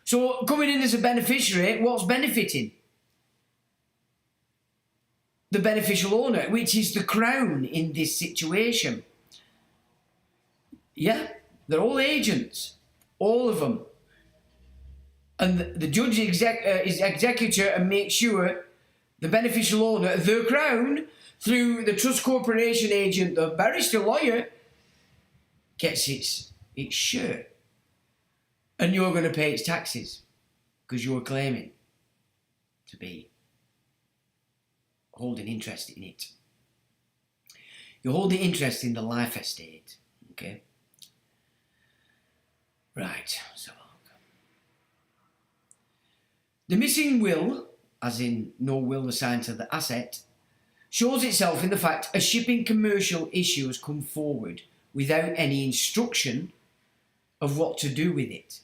So coming in as a beneficiary, what's benefiting? The beneficial owner, which is the Crown in this situation. Yeah, they're all agents, all of them. And the judge is executor and makes sure the beneficial owner, the Crown, through the trust corporation agent, the barrister lawyer, gets its share. And you're going to pay its taxes because you're claiming to be holding interest in it. You're holding interest in the life estate. Okay? Right, so the missing will, as in no will assigned to the asset, shows itself in the fact a shipping commercial issue has come forward without any instruction of what to do with it.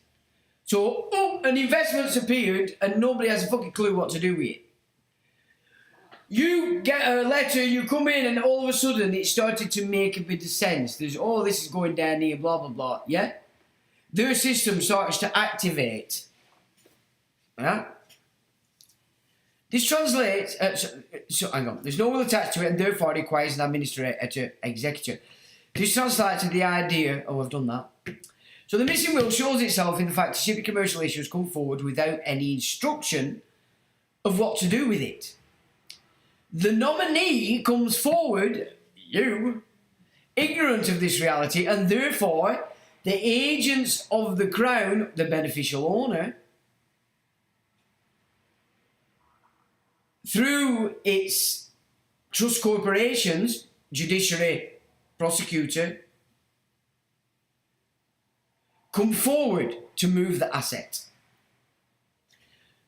So, an investment's appeared and nobody has a fucking clue what to do with it. You get a letter, you come in and all of a sudden it started to make a bit of sense. There's, this is going down here, blah, blah, blah, yeah? Their system starts to activate. Yeah? This translates, hang on, there's no will attached to it and therefore it requires an administrator executor. This translates to the idea, I've done that. So the missing will shows itself in the fact that shipping commercial issues come forward without any instruction of what to do with it. The nominee comes forward, you, ignorant of this reality, and therefore the agents of the Crown, the beneficial owner, through its trust corporations, judiciary, prosecutor, come forward to move the asset.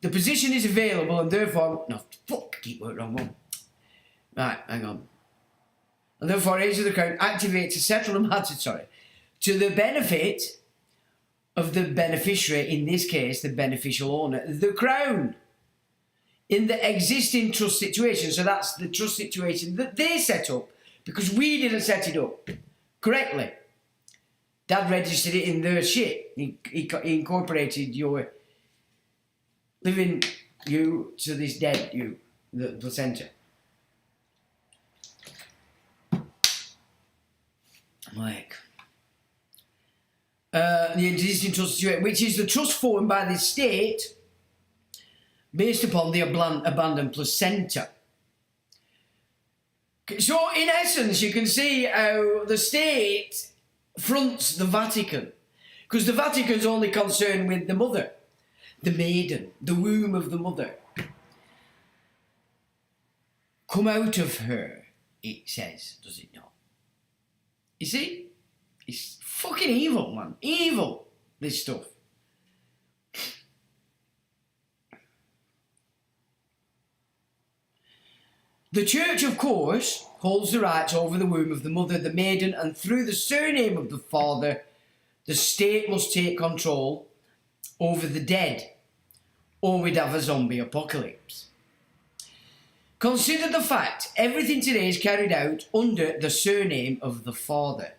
The position is available and therefore... No, fuck, keep word wrong one. Right, hang on. And therefore, agents of the Crown activate to settle the matter, to the benefit of the beneficiary, in this case, the beneficial owner, the Crown, in the existing trust situation. So that's the trust situation that they set up, because we didn't set it up correctly. Dad registered it in their shit. He incorporated your living you to this dead you, the placenta. Like, the existing trust situation, which is the trust formed by the state based upon the abandoned placenta. So, in essence, you can see how the state fronts the Vatican, because the Vatican's only concerned with the mother, the maiden, the womb of the mother. Come out of her, it says, does it not? You see? It's fucking evil, man. Evil, this stuff. The church, of course, holds the rights over the womb of the mother, the maiden, and through the surname of the father, the state must take control over the dead, or we'd have a zombie apocalypse. Consider the fact everything today is carried out under the surname of the father.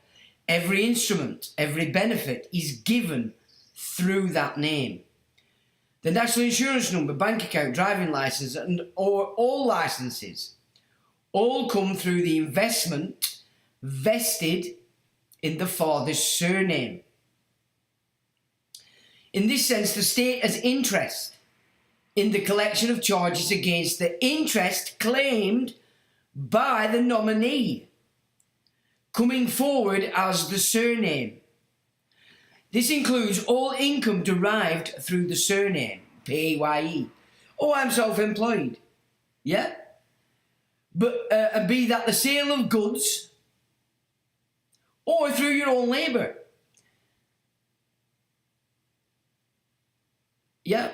Every instrument, every benefit is given through that name. The national insurance number, bank account, driving licence, or all licences all come through the investment vested in the father's surname. In this sense, the state has interest in the collection of charges against the interest claimed by the nominee, coming forward as the surname. This includes all income derived through the surname, PAYE. Oh, I'm self-employed. Yeah? But be that the sale of goods or through your own labour. Yeah.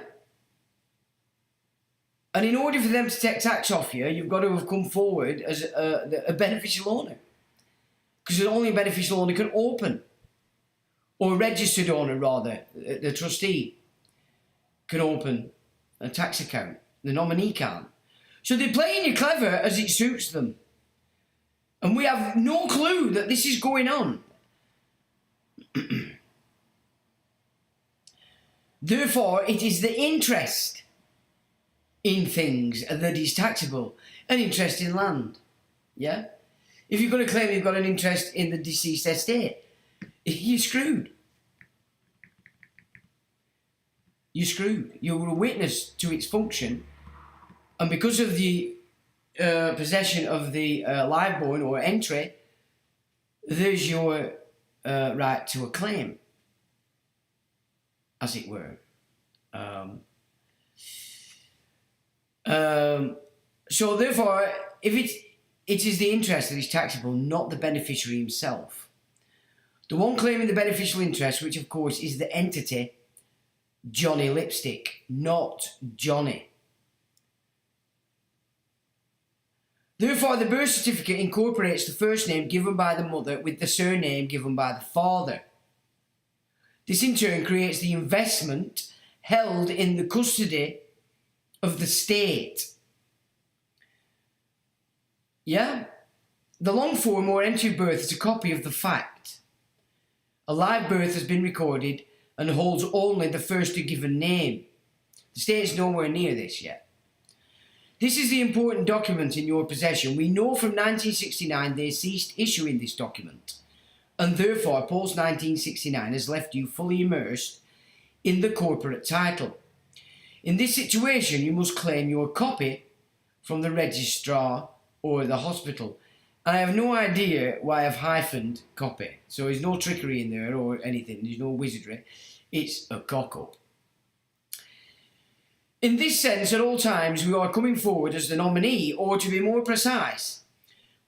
And in order for them to take tax off you, you've got to have come forward as a beneficial owner. Because only a beneficial owner can open, or a registered owner rather, the trustee can open a tax account. The nominee can't. So they're playing you clever as it suits them. And we have no clue that this is going on. Therefore, it is the interest in things that is taxable. An interest in land. Yeah? If you're going to claim you've got an interest in the deceased estate, you're screwed. You're screwed. You're a witness to its function, and because of the possession of the liveborn or entry, there's your right to a claim, as it were. So therefore, if it is the interest that is taxable, not the beneficiary himself. The one claiming the beneficial interest, which of course is the entity, Johnny Lipstick, not Johnny. Therefore, the birth certificate incorporates the first name given by the mother with the surname given by the father. This in turn creates the investment held in the custody of the state. Yeah? The long form or entry of birth is a copy of the fact. A live birth has been recorded and holds only the first given name. The state is nowhere near this yet. This is the important document in your possession. We know from 1969 they ceased issuing this document, and therefore post 1969 has left you fully immersed in the corporate title. In this situation, you must claim your copy from the registrar or the hospital. And I have no idea why I've hyphened copy. So there's no trickery in there or anything. There's no wizardry. It's a cock-up. In this sense, at all times, we are coming forward as the nominee, or to be more precise,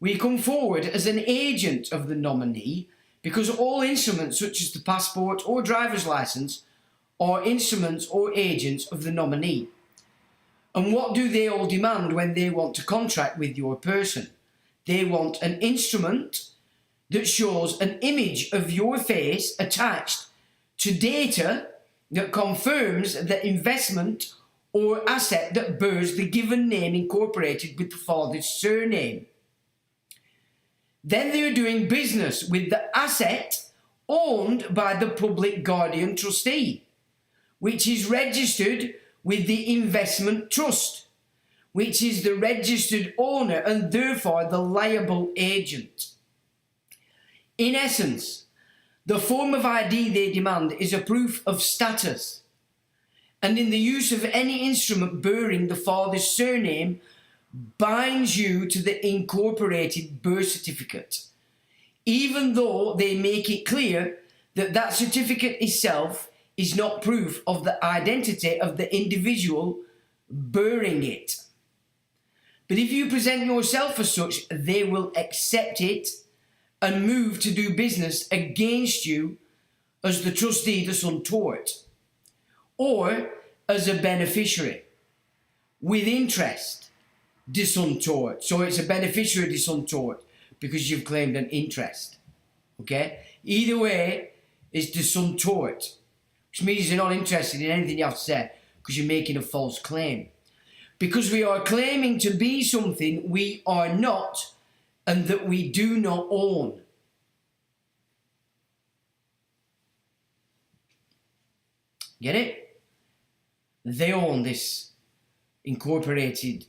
we come forward as an agent of the nominee, because all instruments such as the passport or driver's license are instruments or agents of the nominee. And what do they all demand when they want to contract with your person? They want an instrument that shows an image of your face attached to data that confirms the investment or asset that bears the given name incorporated with the father's surname. Then they are doing business with the asset owned by the public guardian trustee, which is registered with the investment trust, which is the registered owner and therefore the liable agent. In essence, the form of ID they demand is a proof of status, and in the use of any instrument bearing the father's surname binds you to the incorporated birth certificate, even though they make it clear that that certificate itself is not proof of the identity of the individual bearing it. But if you present yourself as such, they will accept it and move to do business against you as the trustee that's untoward, or as a beneficiary with interest. de son tort. So it's a beneficiary de son tort because you've claimed an interest. Okay? Either way, it's de son tort, which means you're not interested in anything you have to say because you're making a false claim. Because we are claiming to be something we are not and that we do not own. Get it? They own this incorporated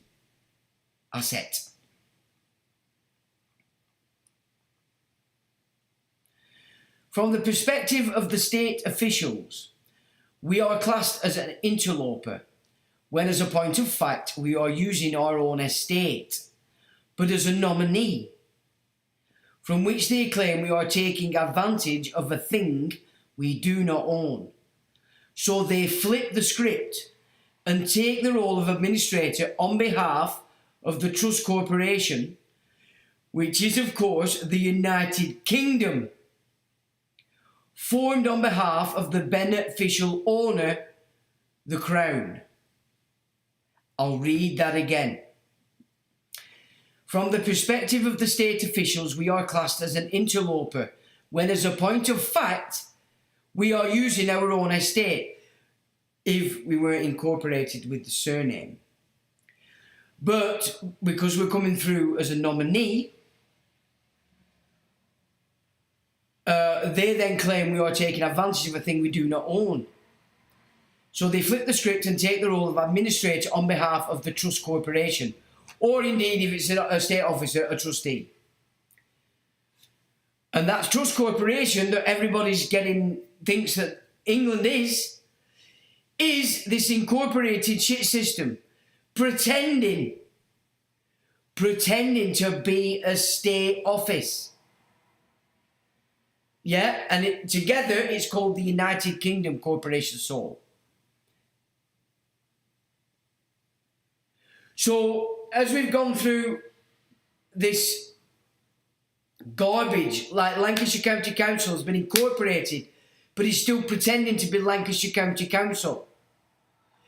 asset. From the perspective of the state officials, we are classed as an interloper, when as a point of fact we are using our own estate, but as a nominee, from which they claim we are taking advantage of a thing we do not own. So they flip the script and take the role of administrator on behalf of the Trust Corporation, which is of course the United Kingdom, formed on behalf of the beneficial owner, the Crown. I'll read that again. From the perspective of the state officials, we are classed as an interloper, when as a point of fact, we are using our own estate, if we were incorporated with the surname. But because we're coming through as a nominee, they then claim we are taking advantage of a thing we do not own. So they flip the script and take the role of administrator on behalf of the Trust Corporation, or indeed, if it's a state officer, a trustee. And that Trust Corporation that everybody's thinks that England is this incorporated shit system, pretending to be a state office. Yeah, and together it's called the United Kingdom Corporation Sole. So, as we've gone through this garbage, like Lancashire County Council has been incorporated, but it's still pretending to be Lancashire County Council.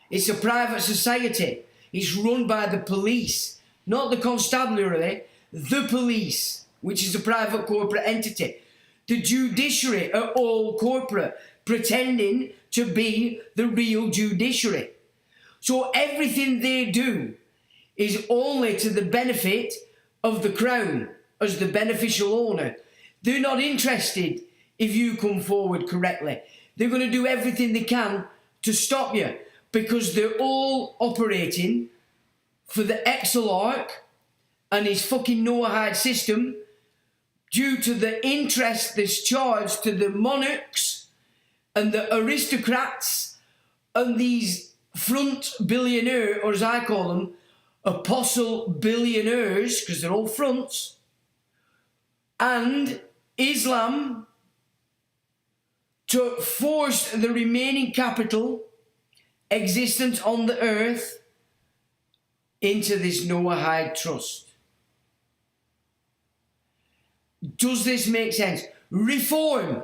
It's a private society. It's run by the police, not the constabulary, the police, which is a private corporate entity. The judiciary are all corporate, pretending to be the real judiciary. So everything they do is only to the benefit of the Crown as the beneficial owner. They're not interested if you come forward correctly. They're going to do everything they can to stop you because they're all operating for the Exelarch and his fucking Noahide system due to the interest that's charged to the monarchs and the aristocrats and these front billionaire, or as I call them, apostle billionaires, because they're all fronts, and Islam to force the remaining capital existent on the earth into this Noahide trust. Does this make sense? Reform.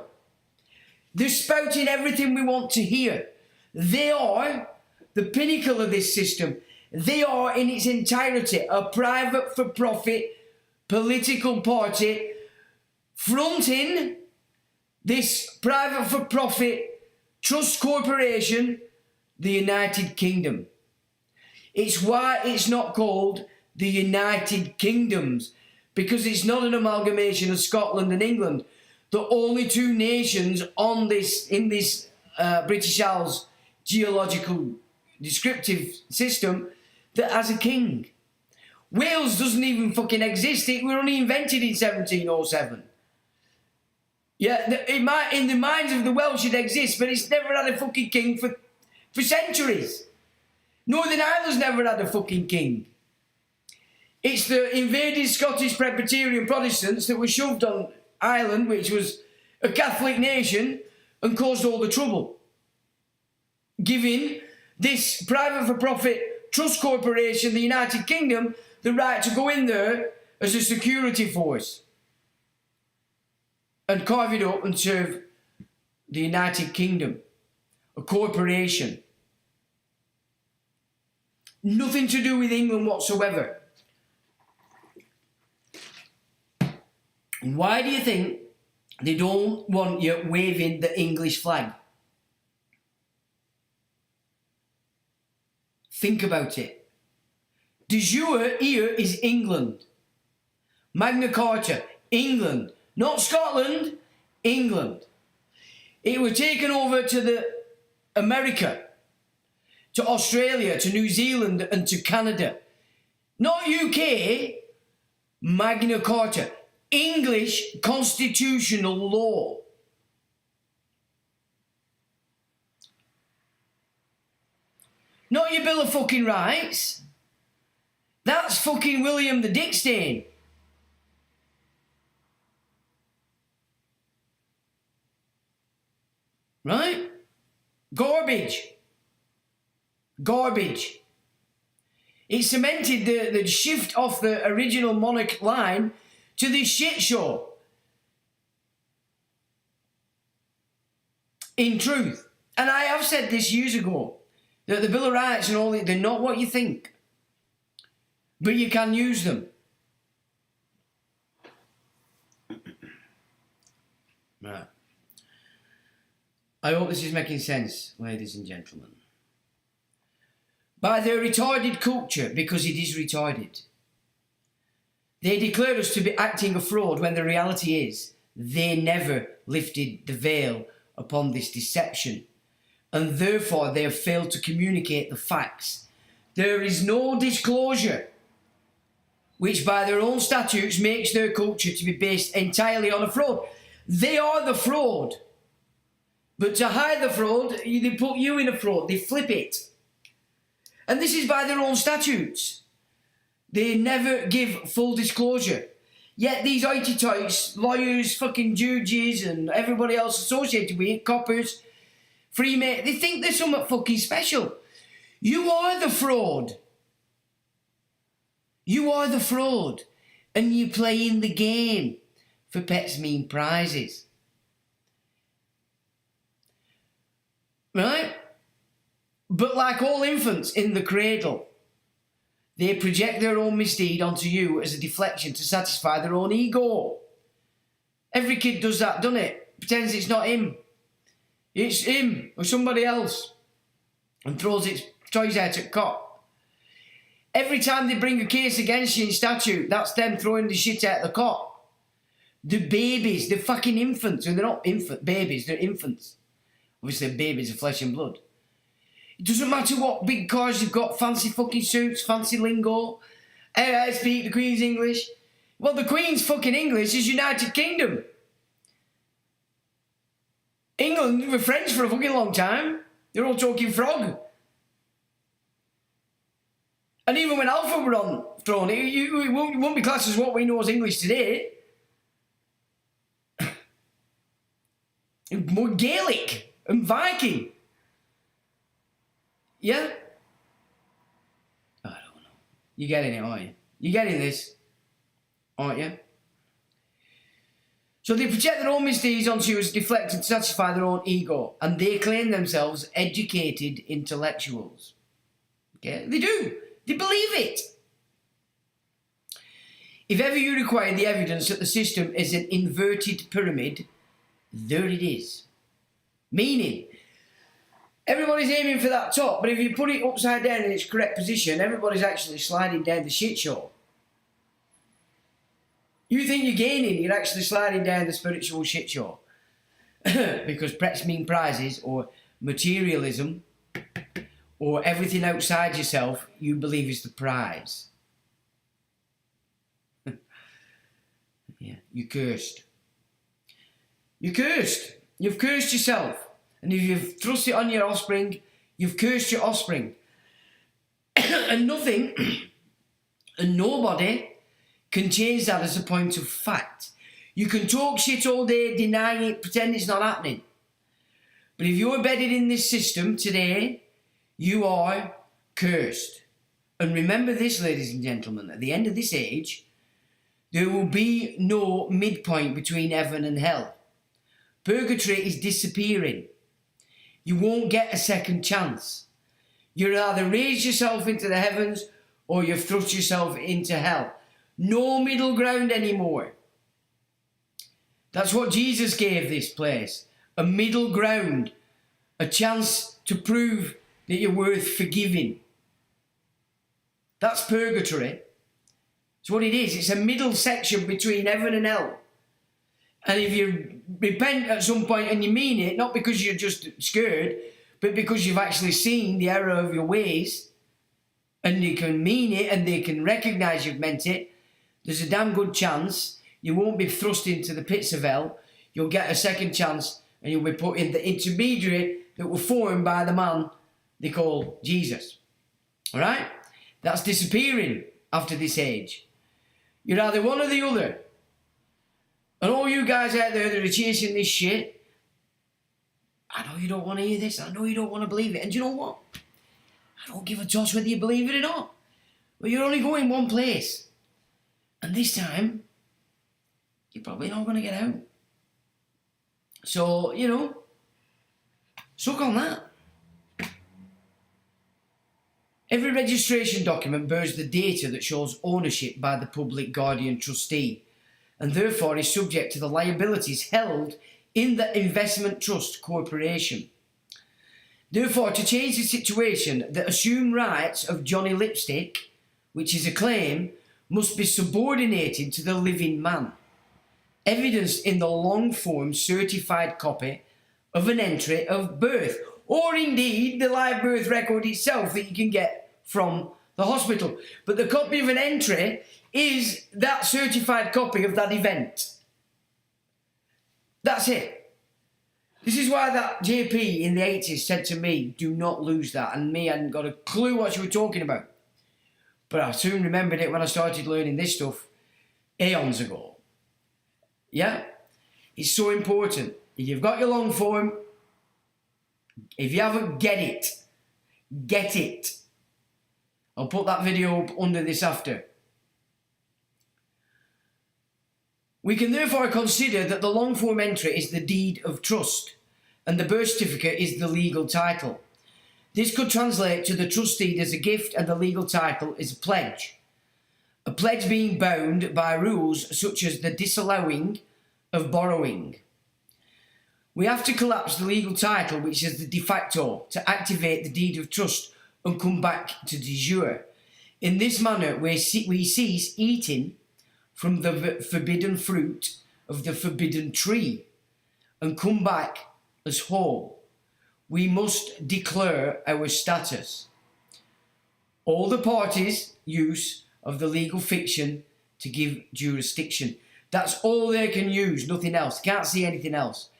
They're spouting everything we want to hear. They are the pinnacle of this system. They are in its entirety a private for-profit political party fronting this private for-profit trust corporation, the United Kingdom. It's why it's not called the United Kingdoms, because it's not an amalgamation of Scotland and England. The only two nations on this, in this British Isles geological descriptive system that has a king. Wales doesn't even fucking exist. It was only invented in 1707. Yeah, in the minds of the Welsh it exists, but it's never had a fucking king for centuries. Northern Ireland's never had a fucking king. It's the invaded Scottish Presbyterian Protestants that were shoved on Ireland, which was a Catholic nation, and caused all the trouble, giving this private for-profit trust corporation, the United Kingdom, the right to go in there as a security force and carve it up and serve the United Kingdom, a corporation. Nothing to do with England whatsoever. Why do you think they don't want you waving the English flag? Think about it. De jure here is England. Magna Carta, England. Not Scotland, England. It was taken over to the America, to Australia, to New Zealand and to Canada. Not UK, Magna Carta. English constitutional law. Not your Bill of fucking Rights. That's fucking William the Dickstain. Right? Garbage. Garbage. It cemented the shift off the original monarch line to this shit show. In truth. And I have said this years ago, that the Bill of Rights and all that, they're not what you think. But you can use them. Right. I hope this is making sense, ladies and gentlemen. By their retarded culture, because it is retarded. They declare us to be acting a fraud when the reality is they never lifted the veil upon this deception, and therefore they have failed to communicate the facts. There is no disclosure, which by their own statutes makes their culture to be based entirely on a fraud. They are the fraud. But to hide the fraud, they put you in a fraud. They flip it. And this is by their own statutes. They never give full disclosure. Yet these hoity-toits, lawyers, fucking judges and everybody else associated with it, coppers, Freemasons, they think they're something fucking special. You are the fraud. You are the fraud. And you're playing the game for pets mean prizes. Right? But like all infants in the cradle, they project their own misdeed onto you as a deflection to satisfy their own ego. Every kid does that, doesn't it? Pretends it's not him. It's him or somebody else. And throws its toys out at cop. Every time they bring a case against you in statute, that's them throwing the shit out the cop. The babies, the fucking infants. And they're not babies, they're infants. Obviously babies are flesh and blood. It doesn't matter what big cars you've got, fancy fucking suits, fancy lingo. I speak the Queen's English. Well, the Queen's fucking English is United Kingdom. England were French for a fucking long time. They're all talking frog. And even when Alpha were on throne, it won't be classed as what we know as English today. More Gaelic and Viking. Yeah? I don't know. You're getting it, aren't you? You're getting this, aren't you? So they project their own misdeeds onto you as deflected to satisfy their own ego. And they claim themselves educated intellectuals. Okay? They do. They believe it. If ever you require the evidence that the system is an inverted pyramid, there it is. Meaning, everybody's aiming for that top, but if you put it upside down in its correct position, everybody's actually sliding down the shit show. You think you're gaining, you're actually sliding down the spiritual shit show. Because pets mean prizes, or materialism, or everything outside yourself you believe is the prize. Yeah, you're cursed. You're cursed. You've cursed yourself. And if you've thrust it on your offspring, you've cursed your offspring. And nothing and nobody can change that as a point of fact. You can talk shit all day, deny it, pretend it's not happening. But if you're embedded in this system today, you are cursed. And remember this, ladies and gentlemen, at the end of this age, there will be no midpoint between heaven and hell. Purgatory is disappearing. You won't get a second chance. You'll either raise yourself into the heavens or you've thrust yourself into hell. No middle ground anymore. That's what Jesus gave this place. A middle ground. A chance to prove that you're worth forgiving. That's purgatory. It's what it is. It's a middle section between heaven and hell. And if you repent at some point and you mean it, not because you're just scared, but because you've actually seen the error of your ways, and you can mean it and they can recognise you've meant it, there's a damn good chance you won't be thrust into the pits of hell. You'll get a second chance and you'll be put in the intermediary that were formed by the man they call Jesus. Alright? That's disappearing after this age. You're either one or the other. And all you guys out there that are chasing this shit, I know you don't want to hear this. I know you don't want to believe it. And do you know what? I don't give a toss whether you believe it or not. But you're only going one place. And this time, you're probably not going to get out. So, you know, suck on that. Every registration document bears the data that shows ownership by the public guardian trustee, and therefore is subject to the liabilities held in the investment trust corporation. Therefore, to change the situation, the assumed rights of Johnny Lipstick, which is a claim, must be subordinated to the living man, evidenced in the long-form certified copy of an entry of birth, or indeed the live birth record itself that you can get from the hospital. But the copy of an entry is that certified copy of that event. That's it. This is why that JP in the 80s said to me, do not lose that. And me, I hadn't got a clue what she was talking about. But I soon remembered it when I started learning this stuff aeons ago. Yeah? It's so important. If you've got your long form, if you haven't, get it. Get it. I'll put that video up under this after. We can therefore consider that the long form entry is the deed of trust and the birth certificate is the legal title. This could translate to the trust deed as a gift and the legal title is a pledge. A pledge being bound by rules such as the disallowing of borrowing. We have to collapse the legal title, which is the de facto, to activate the deed of trust and come back to de jure. In this manner, we cease eating from the forbidden fruit of the forbidden tree and come back as whole. We must declare our status. All the parties' use of the legal fiction to give jurisdiction. That's all they can use, nothing else. Can't see anything else.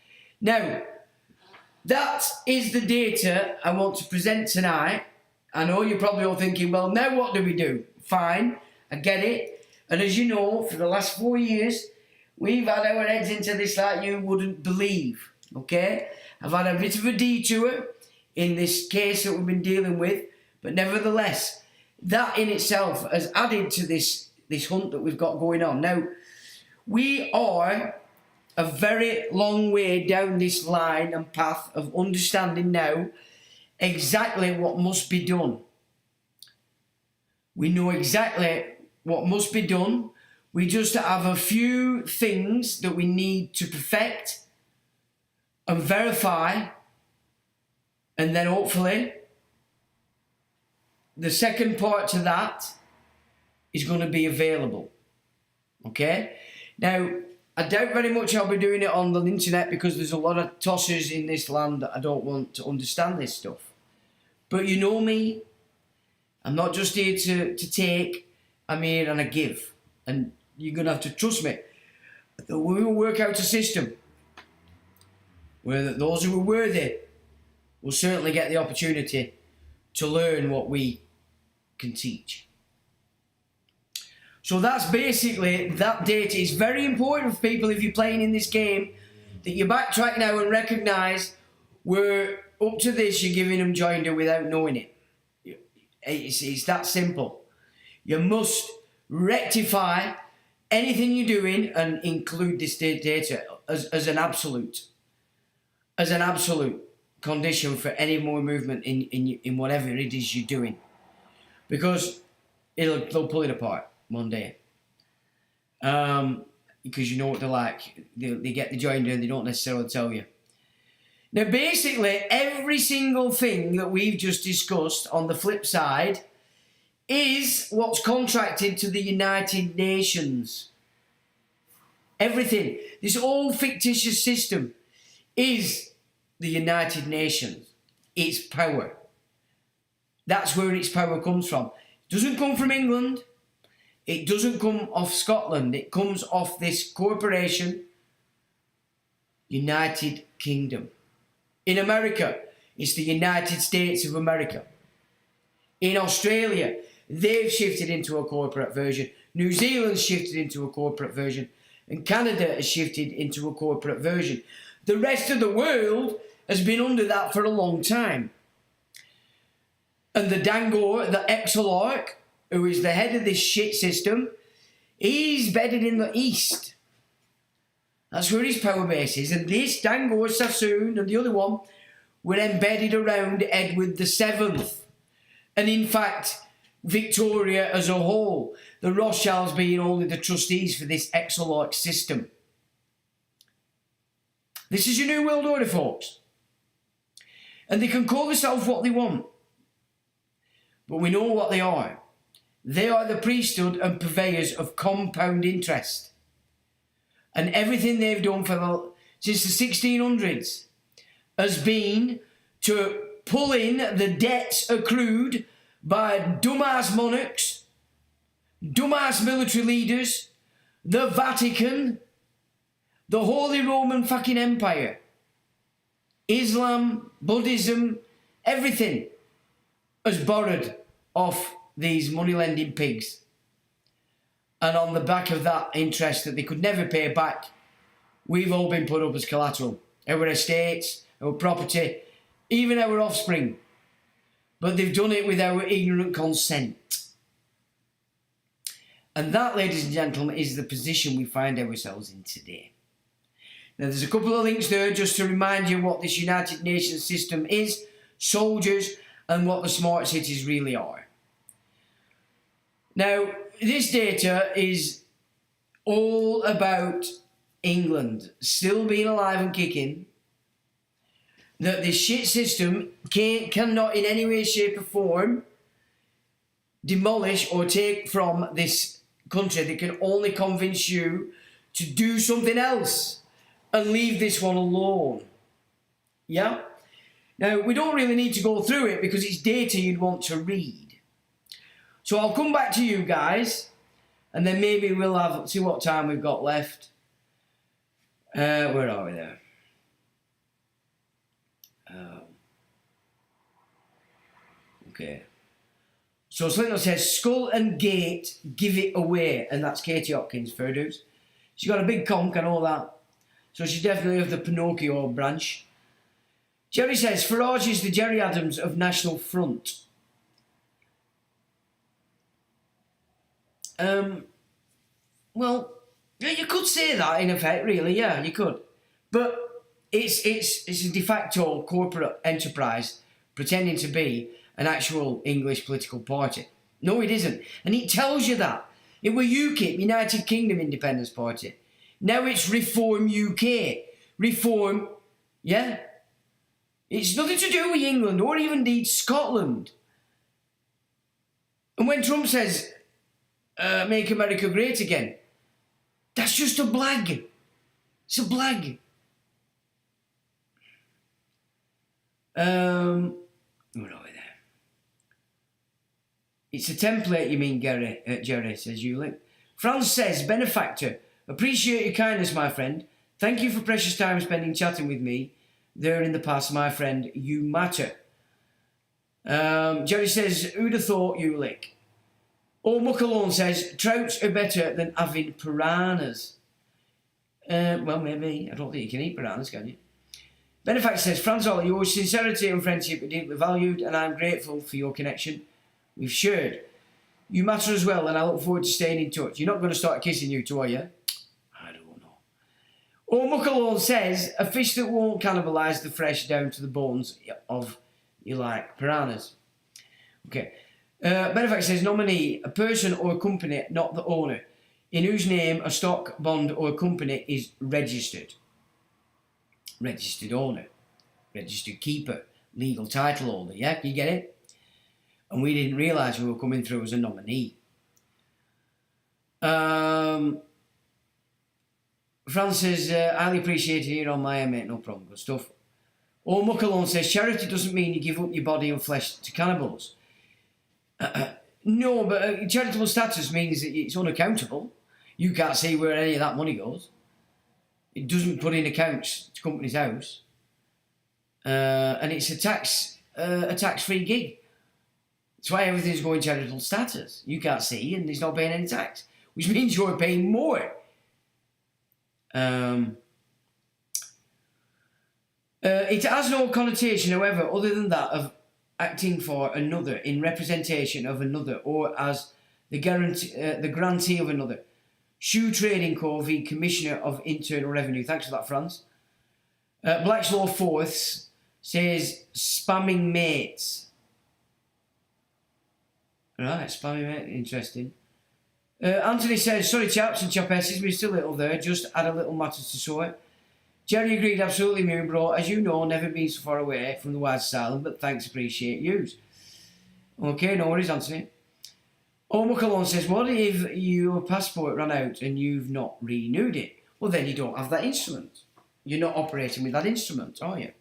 Now, that is the data I want to present tonight. I know you're probably all thinking, well, now what do we do? Fine, I get it. And as you know, for the last 4 years, we've had our heads into this like you wouldn't believe, okay? I've had a bit of a detour in this case that we've been dealing with, but nevertheless, that in itself has added to this hunt that we've got going on. Now, we are a very long way down this line and path of understanding now exactly what must be done. We know exactly what must be done. We just have a few things that we need to perfect and verify, and then hopefully the second part to that is going to be available. Okay? Now, I doubt very much I'll be doing it on the internet because there's a lot of tossers in this land that I don't want to understand this stuff. But you know me, I'm not just here to take, I'm here and I give. And you're going to have to trust me. We will work out a system where those who are worthy will certainly get the opportunity to learn what we can teach. So that's basically that data. It's very important for people, if you're playing in this game, that you backtrack now and recognise we're up to this, you're giving them joinder without knowing it. It's that simple. You must rectify anything you're doing and include this data as an absolute. As an absolute condition for any more movement in whatever it is you're doing. Because they'll pull it apart one day. because you know what they're like. They get the joinder and they don't necessarily tell you. Now, basically, every single thing that we've just discussed on the flip side is what's contracted to the United Nations. Everything. This whole fictitious system is the United Nations. Its power. That's where its power comes from. It doesn't come from England. It doesn't come off Scotland. It comes off this corporation, United Kingdom. In America, it's the United States of America. In Australia, they've shifted into a corporate version. New Zealand's shifted into a corporate version. And Canada has shifted into a corporate version. The rest of the world has been under that for a long time. And the Dangor, the Exarch, who is the head of this shit system, he's bedded in the East. That's where his power base is. And this, Dangor, Sassoon, and the other one were embedded around Edward VII. And in fact, Victoria as a whole. The Rothschilds being only the trustees for this Exarch system. This is your new world order, folks. And they can call themselves what they want. But we know what they are. They are the priesthood and purveyors of compound interest. And everything they've done since the 1600s has been to pull in the debts accrued by dumbass monarchs, dumbass military leaders, the Vatican, the Holy Roman fucking Empire, Islam, Buddhism, everything has borrowed off these money-lending pigs. And on the back of that interest that they could never pay back, we've all been put up as collateral. Our estates, our property, even our offspring. But they've done it with our ignorant consent. And that, ladies and gentlemen, is the position we find ourselves in today. Now, there's a couple of links there just to remind you what this United Nations system is, soldiers, and what the smart cities really are. Now, this data is all about England still being alive and kicking, that this shit system cannot in any way, shape or form demolish or take from this country. They can only convince you to do something else and leave this one alone. Yeah? Now, we don't really need to go through it because it's data you'd want to read. So I'll come back to you guys, and then maybe we'll see what time we've got left. Where are we there? Okay. So Slinton says, Skull and Gate, give it away. And that's Katie Hopkins, fair dues. She's got a big conch, I know that. So she's definitely of the Pinocchio branch. Jerry says, Farage is the Jerry Adams of National Front. Well, yeah, you could say that in effect, really, yeah, you could. But it's a de facto corporate enterprise pretending to be an actual English political party. No, it isn't. And it tells you that. It were UKIP, United Kingdom Independence Party. Now it's Reform UK. Reform, yeah? It's nothing to do with England or even indeed Scotland. And when Trump says, make America great again, that's just a blag. It's a blag. Where are we there? It's a template, you mean, Jerry, says Eulick. Franz says, Benefactor, appreciate your kindness, my friend. Thank you for precious time spending chatting with me. There in the past, my friend, you matter. Jerry says, who'd have thought, Eulick? Oh, Muckalone says, trouts are better than having piranhas. Well, maybe. I don't think you can eat piranhas, can you? Benefactor says, Franzol, your sincerity and friendship are deeply valued, and I'm grateful for your connection we've shared. You matter as well, and I look forward to staying in touch. You're not going to start kissing you two, are you? I don't know. Oh, Muckalone says, a fish that won't cannibalise the flesh down to the bones of, you like, piranhas. Okay. Benefactor says, nominee, a person or a company, not the owner. in whose name a stock, bond or company is registered. Registered owner, registered keeper, legal title holder, yeah, you get it? And we didn't realise we were coming through as a nominee. Fran says, highly appreciated here on my mate, no problem, good stuff. Or Muckalone says, charity doesn't mean you give up your body and flesh to cannibals. No, but charitable status means that it's unaccountable. You can't see where any of that money goes. It doesn't put in accounts to Company's House. And it's a tax-free gig. That's why everything's going charitable status. You can't see and it's not paying any tax, which means you're paying more. It has no connotation, however, other than that of acting for another in representation of another or as the grantee of another. Shoe Trading Co. v. Commissioner of Internal Revenue. Thanks for that, Franz. Black's Law Fourths says spamming mates. Right, spamming mates, interesting. Anthony says, sorry chaps and chapesses, we're still a little there, just had a little matter to sort. Jerry agreed, absolutely, me bro. As you know, never been so far away from the wise asylum, but thanks, appreciate yous. Okay, no worries, Anthony. Muckalone says, what if your passport ran out and you've not renewed it? Well, then you don't have that instrument. You're not operating with that instrument, are you?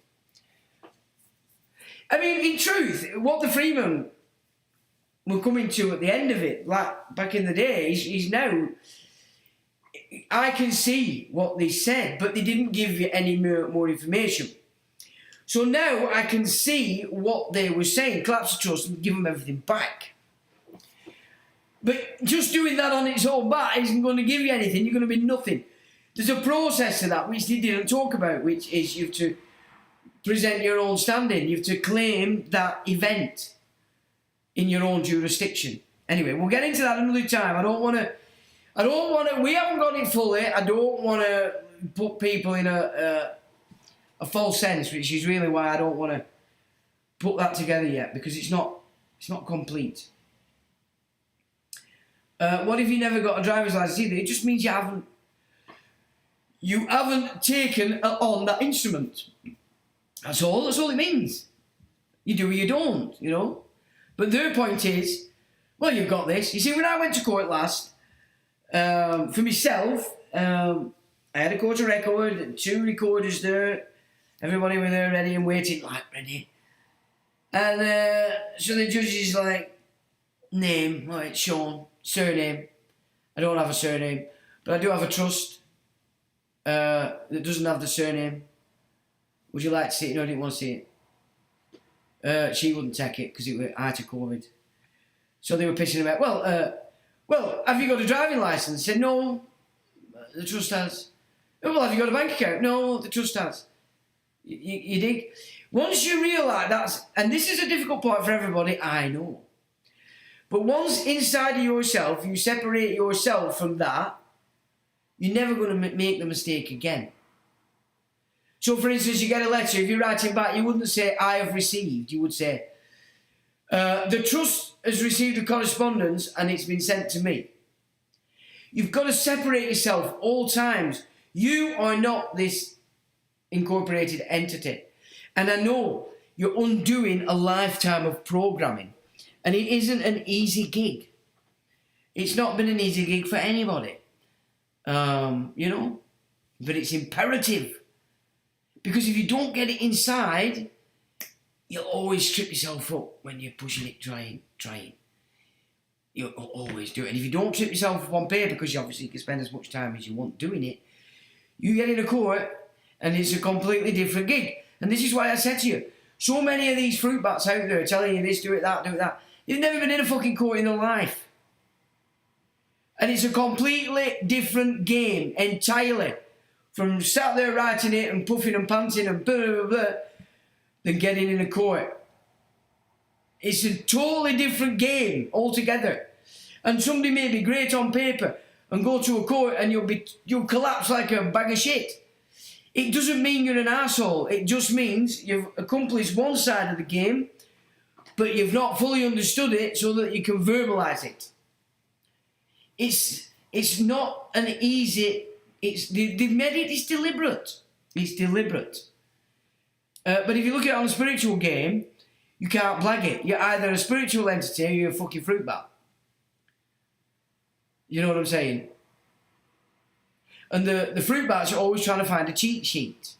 I mean, in truth, what the Freeman were coming to at the end of it, like back in the day, he's now... I can see what they said, but they didn't give you any more information. So now I can see what they were saying. Collapse the trust and give them everything back. But just doing that on its own bat isn't going to give you anything. You're going to be nothing. There's a process to that which they didn't talk about, which is you have to present your own standing. You have to claim that event in your own jurisdiction. Anyway, we'll get into that another time. I don't want to, we haven't got it fully. I don't want to put people in a false sense, which is really why I don't want to put that together yet, because it's not complete. What if you never got a driver's license either? It just means you haven't taken on that instrument. That's all it means. You do or you don't, you know. But their point is, well, you've got this. You see, when I went to court last, for myself, I had a court of record, 2 recorders there, everybody were there ready and waiting, like ready. And so the judge is like, name, right, Sean, surname. I don't have a surname, but I do have a trust that doesn't have the surname. Would you like to see it? No, I didn't want to see it. She wouldn't take it because it was out of COVID. So they were pissing about, well, have you got a driving licence? I said, no, the trust has. Well, have you got a bank account? No, the trust has. You dig? Once you realise that's, and this is a difficult part for everybody, I know. But once inside of yourself, you separate yourself from that, you're never going to make the mistake again. So, for instance, you get a letter, if you're writing back, you wouldn't say, I have received. You would say, the trust has received a correspondence and it's been sent to me. You've got to separate yourself all times. You are not this incorporated entity. And I know you're undoing a lifetime of programming. And it isn't an easy gig. It's not been an easy gig for anybody. You know, but it's imperative. Because if you don't get it inside, you'll always trip yourself up when you're pushing it, trying. You'll always do it. And if you don't trip yourself up on paper, because you obviously can spend as much time as you want doing it, you get in a court and it's a completely different gig. And this is why I said to you, so many of these fruit bats out there telling you this, do it, that. They've never been in a fucking court in their life. And it's a completely different game, entirely. From sat there writing it and puffing and panting and blah, blah, blah, than getting in a court. It's a totally different game altogether. And somebody may be great on paper and go to a court and you'll collapse like a bag of shit. It doesn't mean you're an arsehole. It just means you've accomplished one side of the game, but you've not fully understood it so that you can verbalise it. It's It's not an easy... They've made it... It's deliberate. It's deliberate. But if you look at it on a spiritual game, you can't blag it. You're either a spiritual entity or you're a fucking fruit bat. You know what I'm saying? And the fruit bats are always trying to find a cheat sheet.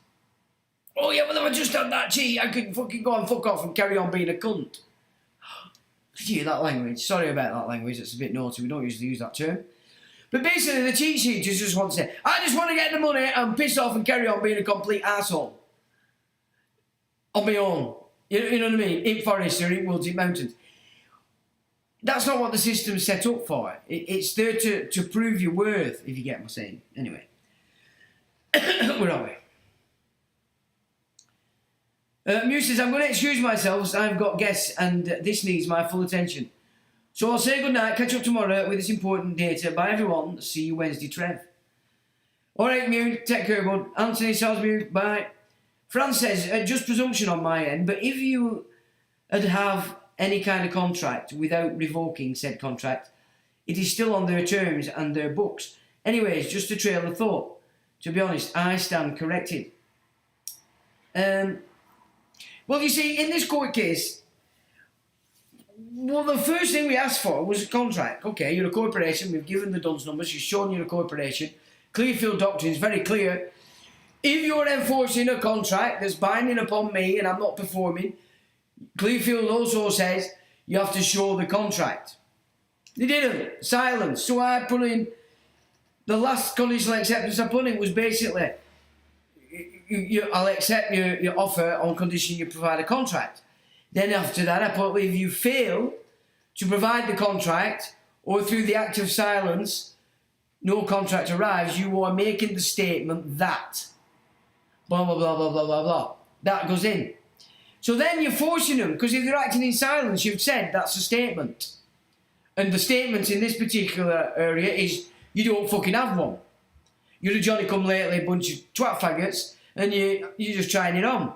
Oh yeah, well if I just had that cheat, I could fucking go and fuck off and carry on being a cunt. Did you hear that language? Sorry about that language, it's a bit naughty, we don't usually use that term. But basically the cheat sheet just want to say, I just want to get the money and piss off and carry on being a complete asshole. On my own. You know what I mean? In forests or in woods, in mountains. That's not what the system's set up for. It's there to prove your worth, if you get what I'm saying. Anyway. Where are we? Mew says, I'm going to excuse myself as I've got guests and this needs my full attention. So I'll say good night, catch up tomorrow with this important data. Bye everyone, see you Wednesday, Trev. Alright Mew, take care bud. Anthony Salisbury, bye. Fran says, just presumption on my end, but if you have any kind of contract without revoking said contract, it is still on their terms and their books. Anyways, just a trail of thought. To be honest, I stand corrected. Well, you see, in this court case, well, the first thing we asked for was a contract. Okay, you're a corporation, we've given the DUNS numbers, you've shown you're a corporation. Clearfield Doctrine is very clear. If you're enforcing a contract that's binding upon me and I'm not performing, Clearfield also says you have to show the contract. They didn't. Silence. So I put in, the last conditional acceptance I put in was basically, I'll accept your offer on condition you provide a contract. Then after that I put, if you fail to provide the contract or through the act of silence, no contract arrives, you are making the statement that blah, blah, blah, blah, blah, blah, blah. That goes in. So then you're forcing them, because if they're acting in silence, you've said that's a statement. And the statement in this particular area is, you don't fucking have one. You're a Johnny-come-lately bunch of twat faggots, and you're just trying it on.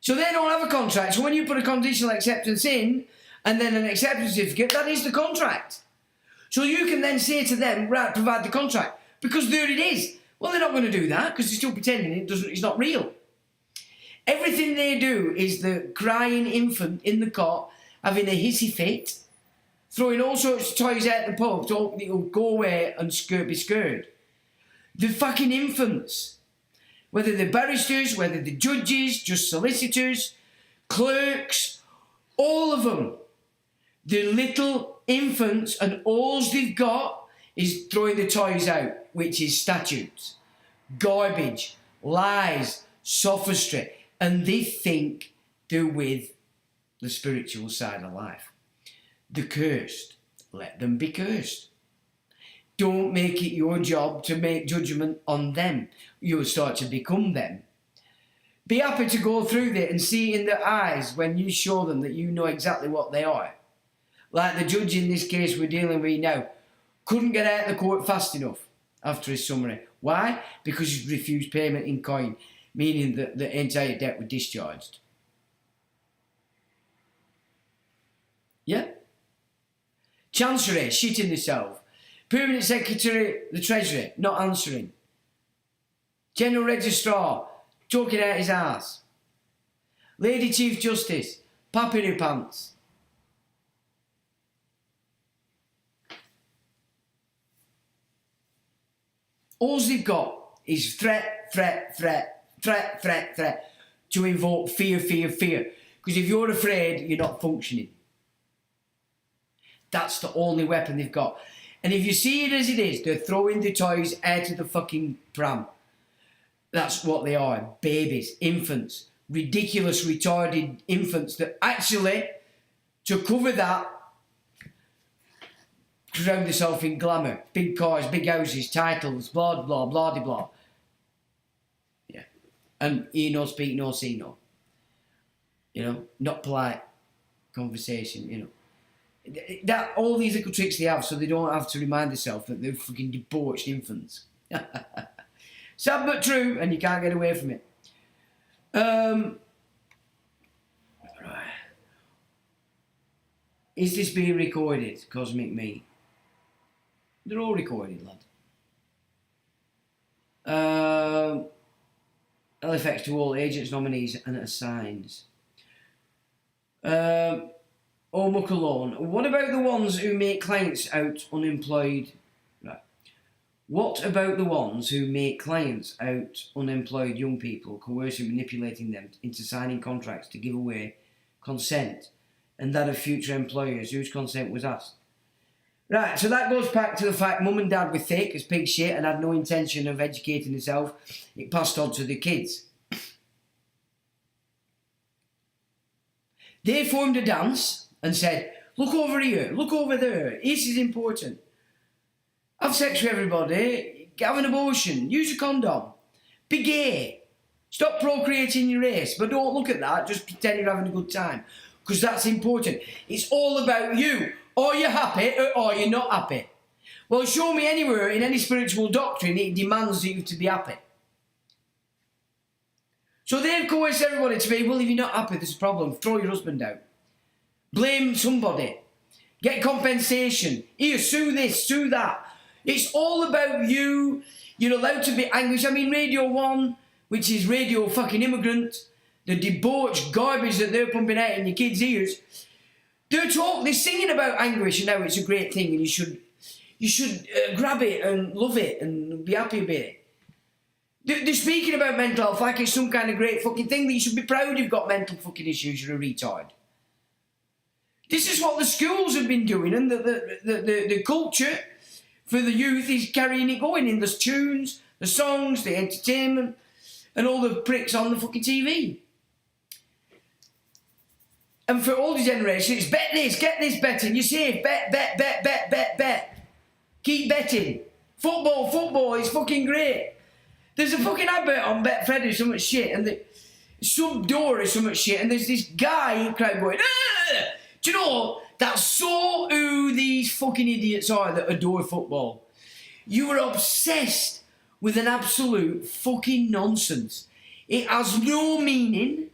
So they don't have a contract. So when you put a conditional acceptance in, and then an acceptance certificate, that is the contract. So you can then say to them, right, provide the contract, because there it is. Well, they're not going to do that, because they're still pretending it's not real. Everything they do is the crying infant in the cot having a hissy fit, throwing all sorts of toys out the pub to hope it'll go away and be scared. The fucking infants, whether they're barristers, whether they're judges, just solicitors, clerks, all of them, they're little infants and all they've got is throwing the toys out, which is statutes, garbage, lies, sophistry. And they think they're with the spiritual side of life. The cursed, let them be cursed. Don't make it your job to make judgment on them. You'll start to become them. Be happy to go through it and see in their eyes when you show them that you know exactly what they are. Like the judge in this case we're dealing with now, couldn't get out of the court fast enough after his summary. Why? Because he's refused payment in coin, meaning that the entire debt was discharged. Yeah? Chancery, shitting themselves. Permanent Secretary, the Treasury, not answering. General Registrar, talking out his arse. Lady Chief Justice, papping her pants. All they've got is threat to invoke fear. Because if you're afraid, you're not functioning. That's the only weapon they've got. And if you see it as it is, they're throwing the toys out of the fucking pram. That's what they are. Babies, infants, ridiculous, retarded infants that actually, to cover that, drown themselves in glamour. Big cars, big houses, titles, blah, blah, blah, blah, blah. Yeah. And hear no, speak no, see no. You know, not polite conversation, you know. That all these little tricks they have so they don't have to remind themselves that they're fucking debauched infants. Sad but true, and you can't get away from it. Right. Is this being recorded, Cosmic Me? They're all recorded, lad. Ill effects to all agents, nominees and assigns. Oh, muck alone. What about the ones who make clients out unemployed? Right. What about the ones who make clients out unemployed young people, coercing, manipulating them into signing contracts to give away consent, and that of future employers whose consent was asked? Right, so that goes back to the fact mum and dad were thick as pig shit and had no intention of educating themselves. It passed on to the kids. They formed a dance and said, look over here, look over there, this is important. Have sex with everybody, have an abortion, use a condom, be gay, stop procreating your race, but don't look at that, just pretend you're having a good time, because that's important. It's all about you. Are you happy or are you not happy? Well, show me anywhere in any spiritual doctrine it demands you to be happy. So they've coerced everybody to be, well, if you're not happy, there's a problem. Throw your husband out. Blame somebody. Get compensation. Here, sue this, sue that. It's all about you. You're allowed to be angry. I mean, Radio 1, which is Radio fucking Immigrant, the debauched garbage that they're pumping out in your kids' ears, they're singing about anguish and how it's a great thing and you should grab it and love it and be happy about it. They're speaking about mental health like it's some kind of great fucking thing that you should be proud you've got mental fucking issues, you're a retard. This is what the schools have been doing, and the culture for the youth is carrying it going in the tunes, the songs, the entertainment, and all the pricks on the fucking TV. And for older generations, it's bet this, get this betting. You see, bet. Keep betting. Football is fucking great. There's a fucking advert on Betfred or some shit, and the sub door is so much shit, and there's this guy in the crowd going, ah! Do you know, that's so who these fucking idiots are that adore football. You are obsessed with an absolute fucking nonsense. It has no meaning.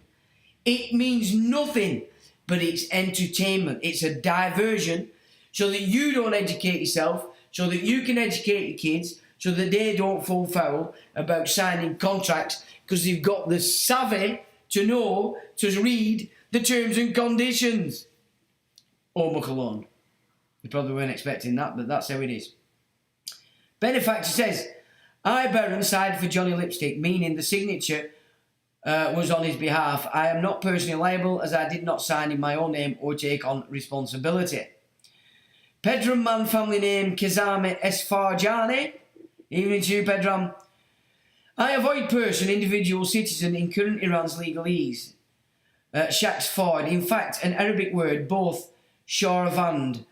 It means nothing. But it's entertainment. It's a diversion so that you don't educate yourself, so that you can educate your kids, so that they don't fall foul about signing contracts because they've got the savvy to know to read the terms and conditions. Oh, muck alone. You probably weren't expecting that, but that's how it is. Benefactor says, I, Baron, signed for Johnny Lipstick, meaning the signature was on his behalf. I am not personally liable as I did not sign in my own name or take on responsibility. Pedram man, family name Kazame Esfarjani. Evening to you, Pedram. I avoid person, individual, citizen in current Iran's legalese. Shaks Fard. In fact, an Arabic word, both Sharavand,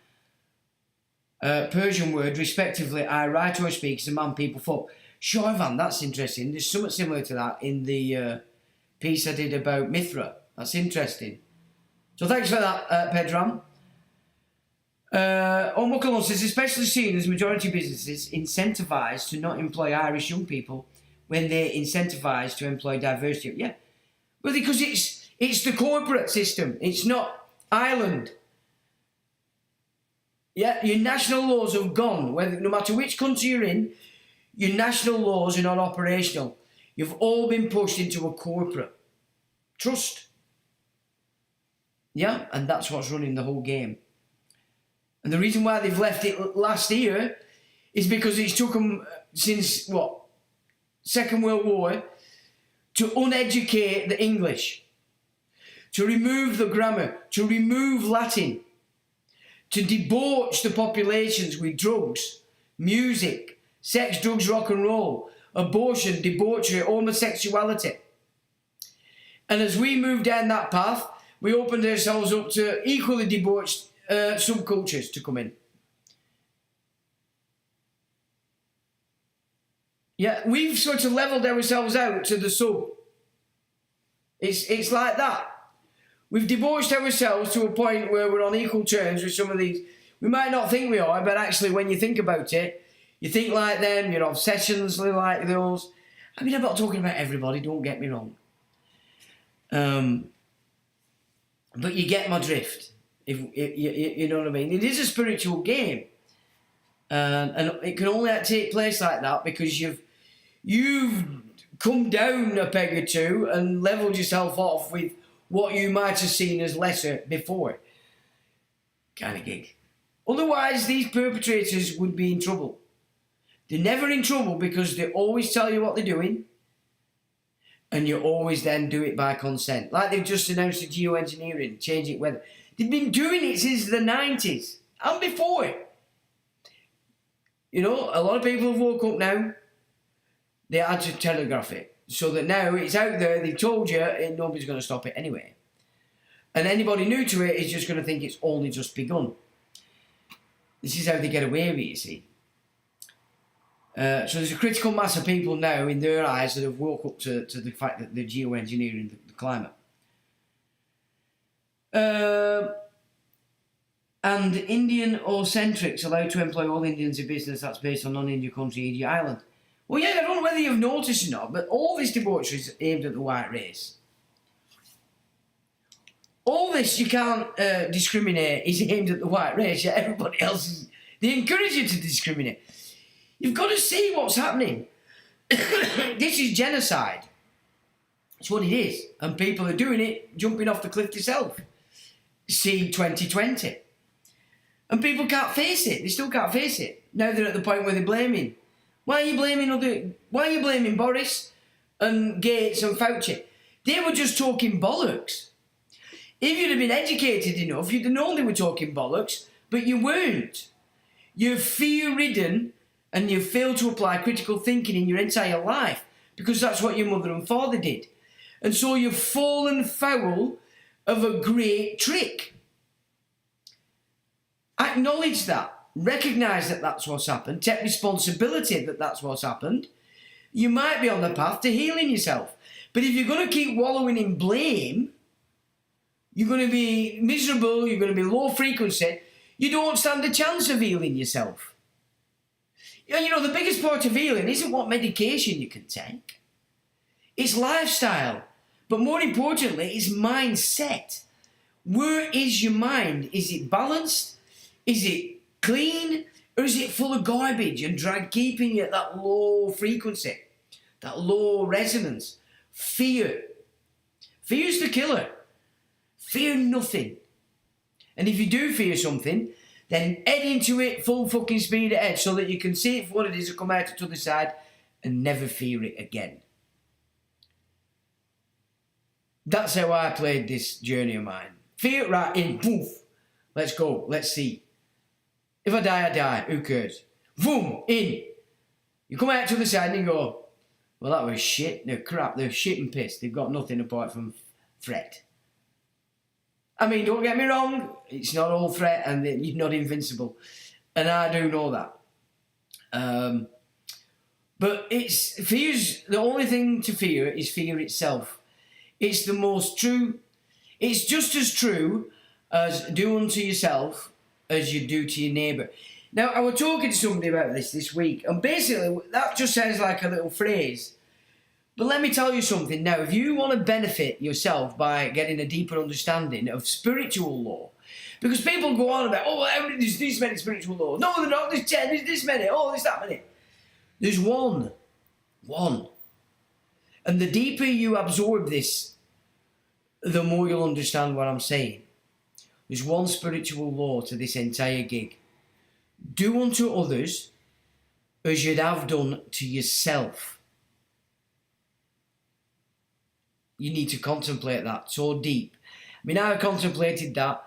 Persian word, respectively, I write or speak as a man, people, folk. Sharavand, that's interesting. There's something similar to that in the piece I did about Mithra. That's interesting. So thanks for that, Pedram. Muckalon says, especially seen as majority businesses incentivised to not employ Irish young people when they're incentivised to employ diversity. Yeah, well, because it's the corporate system. It's not Ireland. Yeah, your national laws have gone. No matter which country you're in, your national laws are not operational. You've all been pushed into a corporate trust. Yeah, and that's what's running the whole game. And the reason why they've left it last year is because it's took them since, Second World War, to uneducate the English, to remove the grammar, to remove Latin, to debauch the populations with drugs, music, sex, drugs, rock and roll, abortion, debauchery, homosexuality. And as we move down that path, we opened ourselves up to equally debauched subcultures to come in. Yeah, we've sort of levelled ourselves out to the sub. It's like that. We've debauched ourselves to a point where we're on equal terms with some of these. We might not think we are, but actually when you think about it, you think like them, your obsessions like those. I mean, I'm not talking about everybody, don't get me wrong. But you get my drift, if you know what I mean. It is a spiritual game. And it can only take place like that because you've come down a peg or two and levelled yourself off with what you might have seen as lesser before. Kind of gig. Otherwise, these perpetrators would be in trouble. They're never in trouble because they always tell you what they're doing, and you always then do it by consent. Like they've just announced the geoengineering, changing weather. They've been doing it since the 90s and before. You know, a lot of people have woke up now. They had to telegraph it. So that now it's out there, they've told you, and nobody's going to stop it anyway. And anybody new to it is just going to think it's only just begun. This is how they get away with it, you see. So there's a critical mass of people now in their eyes that have woke up to the fact that they're geoengineering the climate. And Indian centrics allowed to employ all Indians in business that's based on non-Indian country, e.g. Ireland. Well, yeah, I don't know whether you've noticed or not, but all this debauchery is aimed at the white race. All this you can't discriminate is aimed at the white race, yet everybody else is... They encourage you to discriminate. You've got to see what's happening. This is genocide. It's what it is. And people are doing it, jumping off the cliff themselves. See 2020. And people can't face it. They still can't face it. Now they're at the point where they're blaming. Why are you blaming Boris and Gates and Fauci? They were just talking bollocks. If you'd have been educated enough, you'd have known they were talking bollocks, but you weren't. You're fear-ridden and you failed to apply critical thinking in your entire life because that's what your mother and father did. And so you've fallen foul of a great trick. Acknowledge that. Recognise that that's what's happened. Take responsibility that that's what's happened. You might be on the path to healing yourself. But if you're going to keep wallowing in blame, you're going to be miserable, you're going to be low frequency, you don't stand a chance of healing yourself. You know, the biggest part of healing isn't what medication you can take. It's lifestyle. But more importantly, it's mindset. Where is your mind? Is it balanced? Is it clean? Or is it full of garbage and keeping you at that low frequency? That low resonance? Fear. Fear's the killer. Fear nothing. And if you do fear something, then head into it full fucking speed ahead so that you can see it for what it is and come out to the other side and never fear it again. That's how I played this journey of mine. Fear right in, poof. Let's go, let's see. If I die, I die, who cares? Boom, in. You come out to the side and you go, well, that was shit, they're crap, they're shit and piss. They've got nothing apart from threat. I mean, don't get me wrong, it's not all threat and you're not invincible. And I do know that. But fear's the only thing to fear is fear itself. It's the most true, it's just as true as do unto yourself as you do to your neighbour. Now, I was talking to somebody about this week, and basically that just sounds like a little phrase. But let me tell you something now. If you want to benefit yourself by getting a deeper understanding of spiritual law, because people go on about, oh, there's this many spiritual laws. No, they're not. There's 10, there's this many. Oh, there's that many. There's one. One. And the deeper you absorb this, the more you'll understand what I'm saying. There's one spiritual law to this entire gig. Do unto others as you'd have done to yourself. You need to contemplate that so deep. I mean, I've contemplated that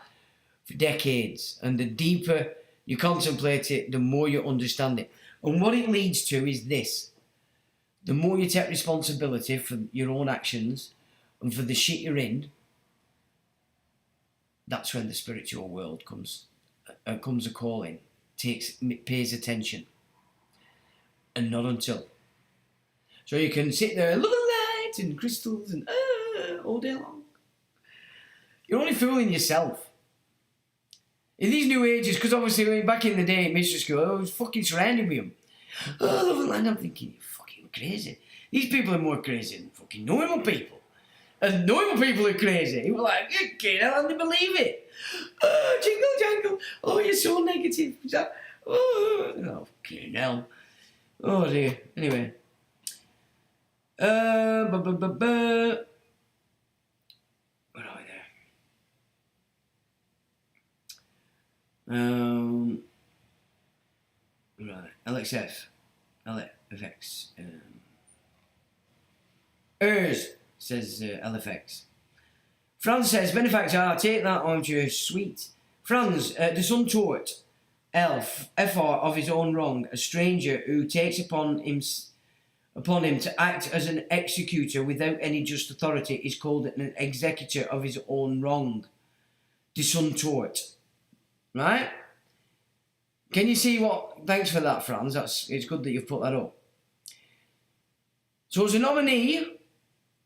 for decades, and the deeper you contemplate it, the more you understand it. And what it leads to is this. The more you take responsibility for your own actions and for the shit you're in, that's when the spiritual world comes a calling, pays attention. And not until. So you can sit there and look at light and crystals and all day long. You're only fooling yourself. In these new ages, because obviously back in the day in mistress school, I was fucking surrounded with them. Oh, love and land, I'm thinking, you're fucking crazy. These people are more crazy than fucking normal people. And normal people are crazy. You were like, you can't believe it. Oh, jingle jangle. Oh, you're so negative. Oh, fucking hell. Oh dear. Anyway. Where are we there? Right. LFX. ERS, says LFX. Franz says, benefactor, I'll take that on your sweet. Franz, the son taught elf, FR of his own wrong, a stranger who takes upon him to act as an executor without any just authority is called an executor of his own wrong. The son taught. Right? Can you see what? Thanks for that, Franz. It's good that you've put that up. So as a nominee,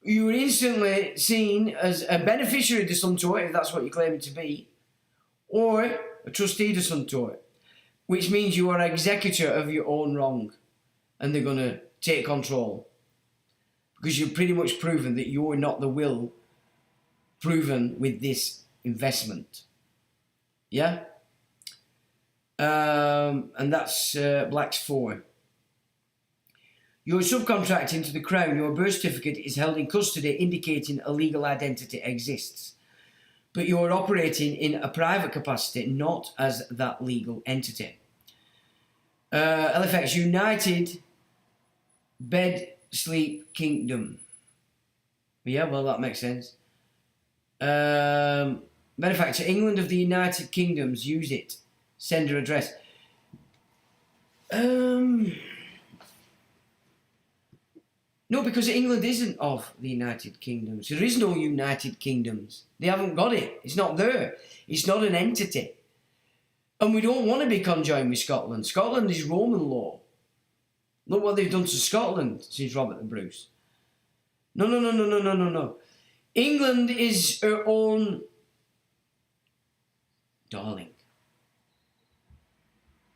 you were instantly seen as a beneficiary of the son tort, if that's what you're claiming to be, or a trustee of the son tort, which means you are an executor of your own wrong, and they're going to take control because you've pretty much proven that you're not the will proven with this investment. Yeah? And that's Black's 4. You're subcontracting to the Crown. Your birth certificate is held in custody, indicating a legal identity exists. But you're operating in a private capacity, not as that legal entity. LFX United Bed Sleep Kingdom. Yeah, well, that makes sense. Benefactor, England of the United Kingdoms, use it. Sender address. No, because England isn't of the United Kingdoms. There is no United Kingdoms. They haven't got it. It's not there. It's not an entity. And we don't want to be conjoined with Scotland. Scotland is Roman law. Look what they've done to Scotland since Robert the Bruce. No. England is her own darling.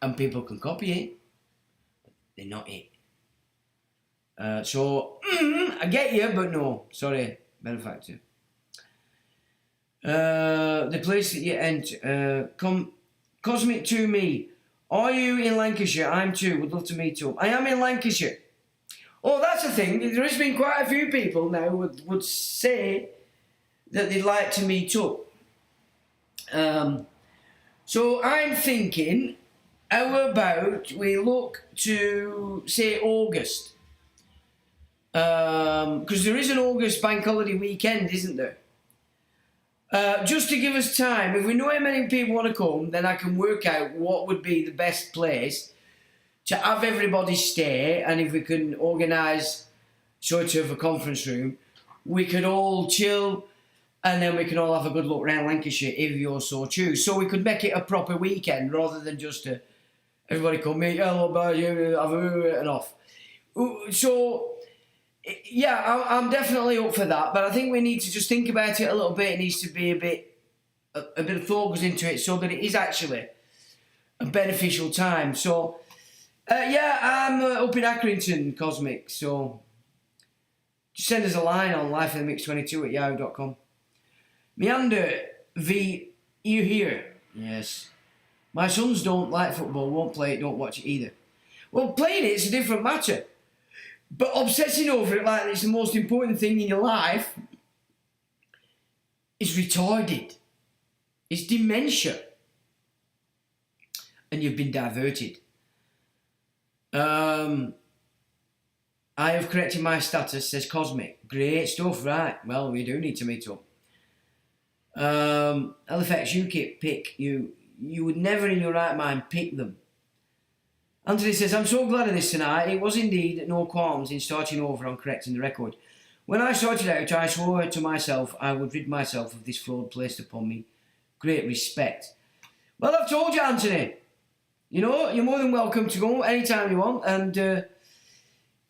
And people can copy it. They're not it. I get you, but no. Sorry, benefactor. The place that you enter. Cosmic to me. Are you in Lancashire? I'm too. Would love to meet up. I am in Lancashire. Oh, that's the thing. There has been quite a few people now would say that they'd like to meet up. So I'm thinking, how about we look to, say, August? Because there is an August bank holiday weekend, isn't there? Just to give us time, if we know how many people want to come, then I can work out what would be the best place to have everybody stay, and if we can organise sort of a conference room, we could all chill, and then we can all have a good look around Lancashire if you're so choose. So we could make it a proper weekend rather than just everybody come meet, hello, bye, have a and off. So, yeah, I'm definitely up for that, but I think we need to just think about it a little bit. It needs to be a bit of thought goes into it so that it is actually a beneficial time. So, yeah, I'm up in Accrington, Cosmic, so just send us a line on lifeinthemix22@yahoo.com. Meander V, you here? Yes. My sons don't like football, won't play it, don't watch it either. Well, playing it's a different matter. But obsessing over it like it's the most important thing in your life is retarded. It's dementia. And you've been diverted. I have corrected my status, says Cosmic. Great stuff, right. Well, we do need to meet up. LFX, UKIP, pick. You would never in your right mind pick them. Anthony says, I'm so glad of this tonight. It was indeed no qualms in starting over on correcting the record. When I started out, I swore to myself I would rid myself of this fraud placed upon me. Great respect. Well, I've told you, Anthony. You know, you're more than welcome to go anytime you want. And,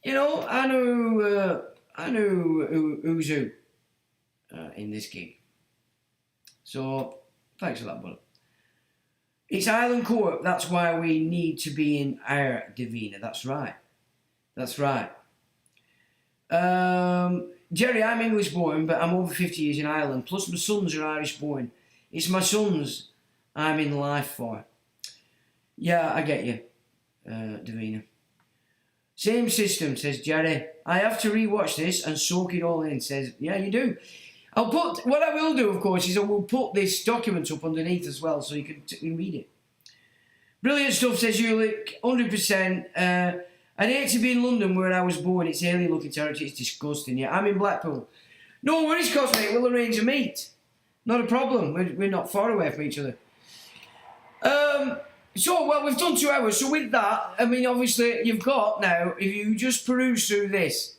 you know, I know who's who in this gig. So, thanks for that, brother. It's Island Court, that's why we need to be in our Divina. That's right. That's right. Jerry, I'm English born, but I'm over 50 years in Ireland. Plus my sons are Irish born. It's my sons I'm in life for. Yeah, I get you, Davina. Same system, says Jerry. I have to rewatch this and soak it all in, says, yeah, you do. What I will do, of course, is I will put this document up underneath as well so you can read it. Brilliant stuff, says Ulick, 100%. I'd hate to be in London where I was born. It's alien looking territory, it's disgusting. Yeah, I'm in Blackpool. No worries, Cosmic, we'll arrange a meet. Not a problem, we're not far away from each other. So, well, we've done 2 hours, so with that, I mean, obviously, you've got now, if you just peruse through this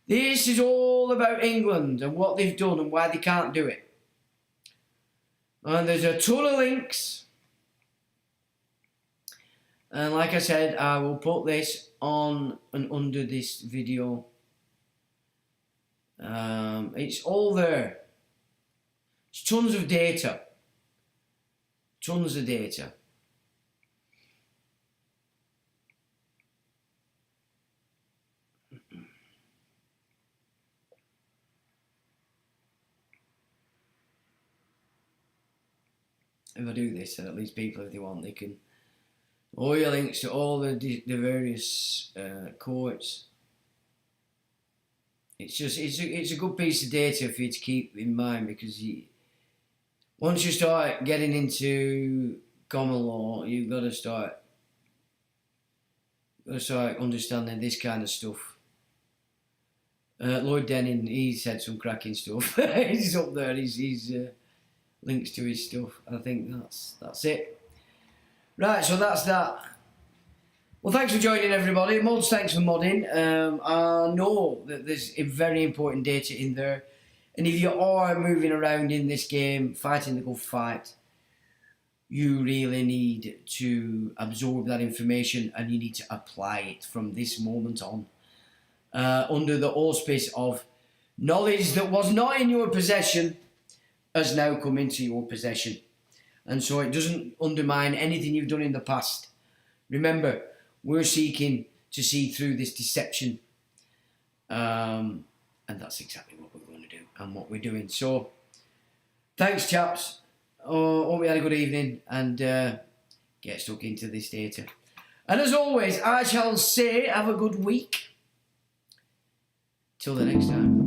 is all about England and what they've done and why they can't do it. And there's a ton of links. And like I said, I will put this on and under this video. It's all there. It's tons of data. Tons of data. If I do this, then at least people, if they want, they can. All your links to all the various courts. It's just it's a good piece of data for you to keep in mind, because once you start getting into common law, you've got to start understanding this kind of stuff. Lloyd Denning, he said some cracking stuff. He's up there. He's links to his stuff. I think that's it. Right, so that's that. Well, thanks for joining, everybody. Mods, thanks for modding. I know that there's a very important data in there, and if you are moving around in this game, fighting the good fight, you really need to absorb that information, and you need to apply it from this moment on, under the auspice of knowledge that was not in your possession has now come into your possession. And so it doesn't undermine anything you've done in the past. Remember, we're seeking to see through this deception. And that's exactly what we're going to do and what we're doing. So, thanks, chaps. Hope we had a good evening, and get stuck into this data. And as always, I shall say, have a good week. Till the next time.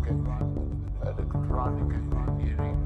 electronic engineering.